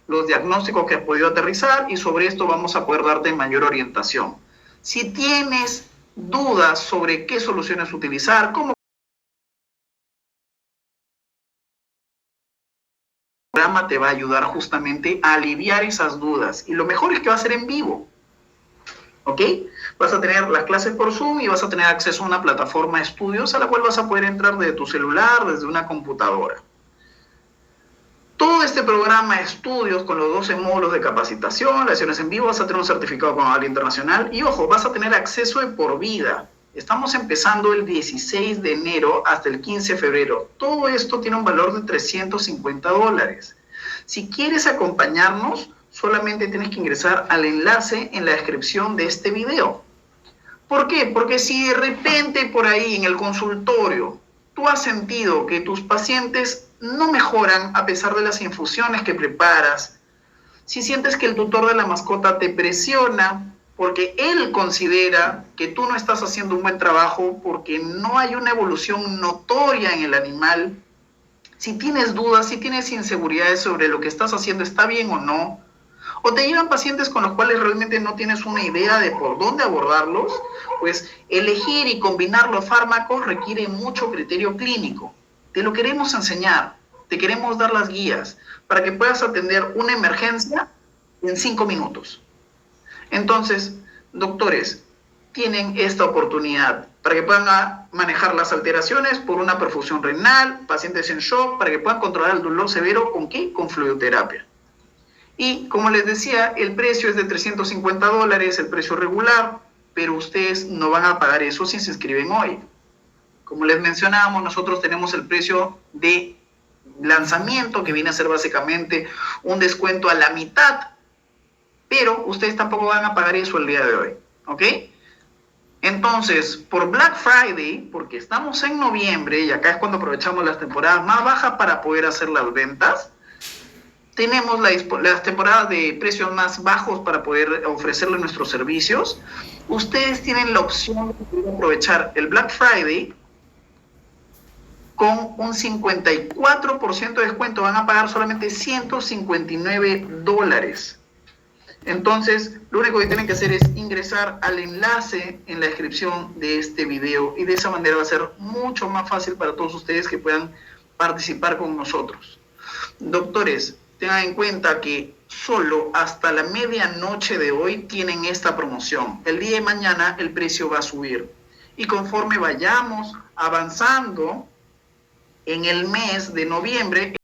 los diagnósticos que has podido aterrizar y sobre esto vamos a poder darte mayor orientación. Si tienes dudas sobre qué soluciones utilizar, cómo el programa te va a ayudar justamente a aliviar esas dudas. Y lo mejor es que va a ser en vivo. ¿Ok? Vas a tener las clases por Zoom y vas a tener acceso a una plataforma de estudios a la cual vas a poder entrar desde tu celular, desde una computadora. Todo este programa de estudios con los 12 módulos de capacitación, lecciones en vivo, vas a tener un certificado con aval internacional y, ojo, vas a tener acceso de por vida. Estamos empezando el 16 de enero hasta el 15 de febrero. Todo esto tiene un valor de $350. Si quieres acompañarnos, solamente tienes que ingresar al enlace en la descripción de este video. ¿Por qué? Porque si de repente por ahí en el consultorio tú has sentido que tus pacientes no mejoran a pesar de las infusiones que preparas, si sientes que el tutor de la mascota te presiona porque él considera que tú no estás haciendo un buen trabajo, porque no hay una evolución notoria en el animal, si tienes dudas, si tienes inseguridades sobre lo que estás haciendo está bien o no, o te llevan pacientes con los cuales realmente no tienes una idea de por dónde abordarlos, pues elegir y combinar los fármacos requiere mucho criterio clínico. Te lo queremos enseñar, te queremos dar las guías para que puedas atender una emergencia en 5 minutos. Entonces, doctores, tienen esta oportunidad para que puedan manejar las alteraciones por una perfusión renal, pacientes en shock, para que puedan controlar el dolor severo, ¿con qué? Con fluidoterapia. Y como les decía, el precio es de $350, el precio regular, pero ustedes no van a pagar eso si se inscriben hoy. Como les mencionábamos, nosotros tenemos el precio de lanzamiento, que viene a ser básicamente un descuento a la mitad, pero ustedes tampoco van a pagar eso el día de hoy, ¿ok? Entonces, por Black Friday, porque estamos en noviembre, y acá es cuando aprovechamos las temporadas más bajas para poder hacer las ventas, tenemos las temporadas de precios más bajos para poder ofrecerle nuestros servicios. Ustedes tienen la opción de aprovechar el Black Friday con un 54% de descuento. Van a pagar solamente $159. Entonces, lo único que tienen que hacer es ingresar al enlace en la descripción de este video y de esa manera va a ser mucho más fácil para todos ustedes que puedan participar con nosotros. Doctores, tengan en cuenta que solo hasta la medianoche de hoy tienen esta promoción. El día de mañana el precio va a subir. Y conforme vayamos avanzando en el mes de noviembre,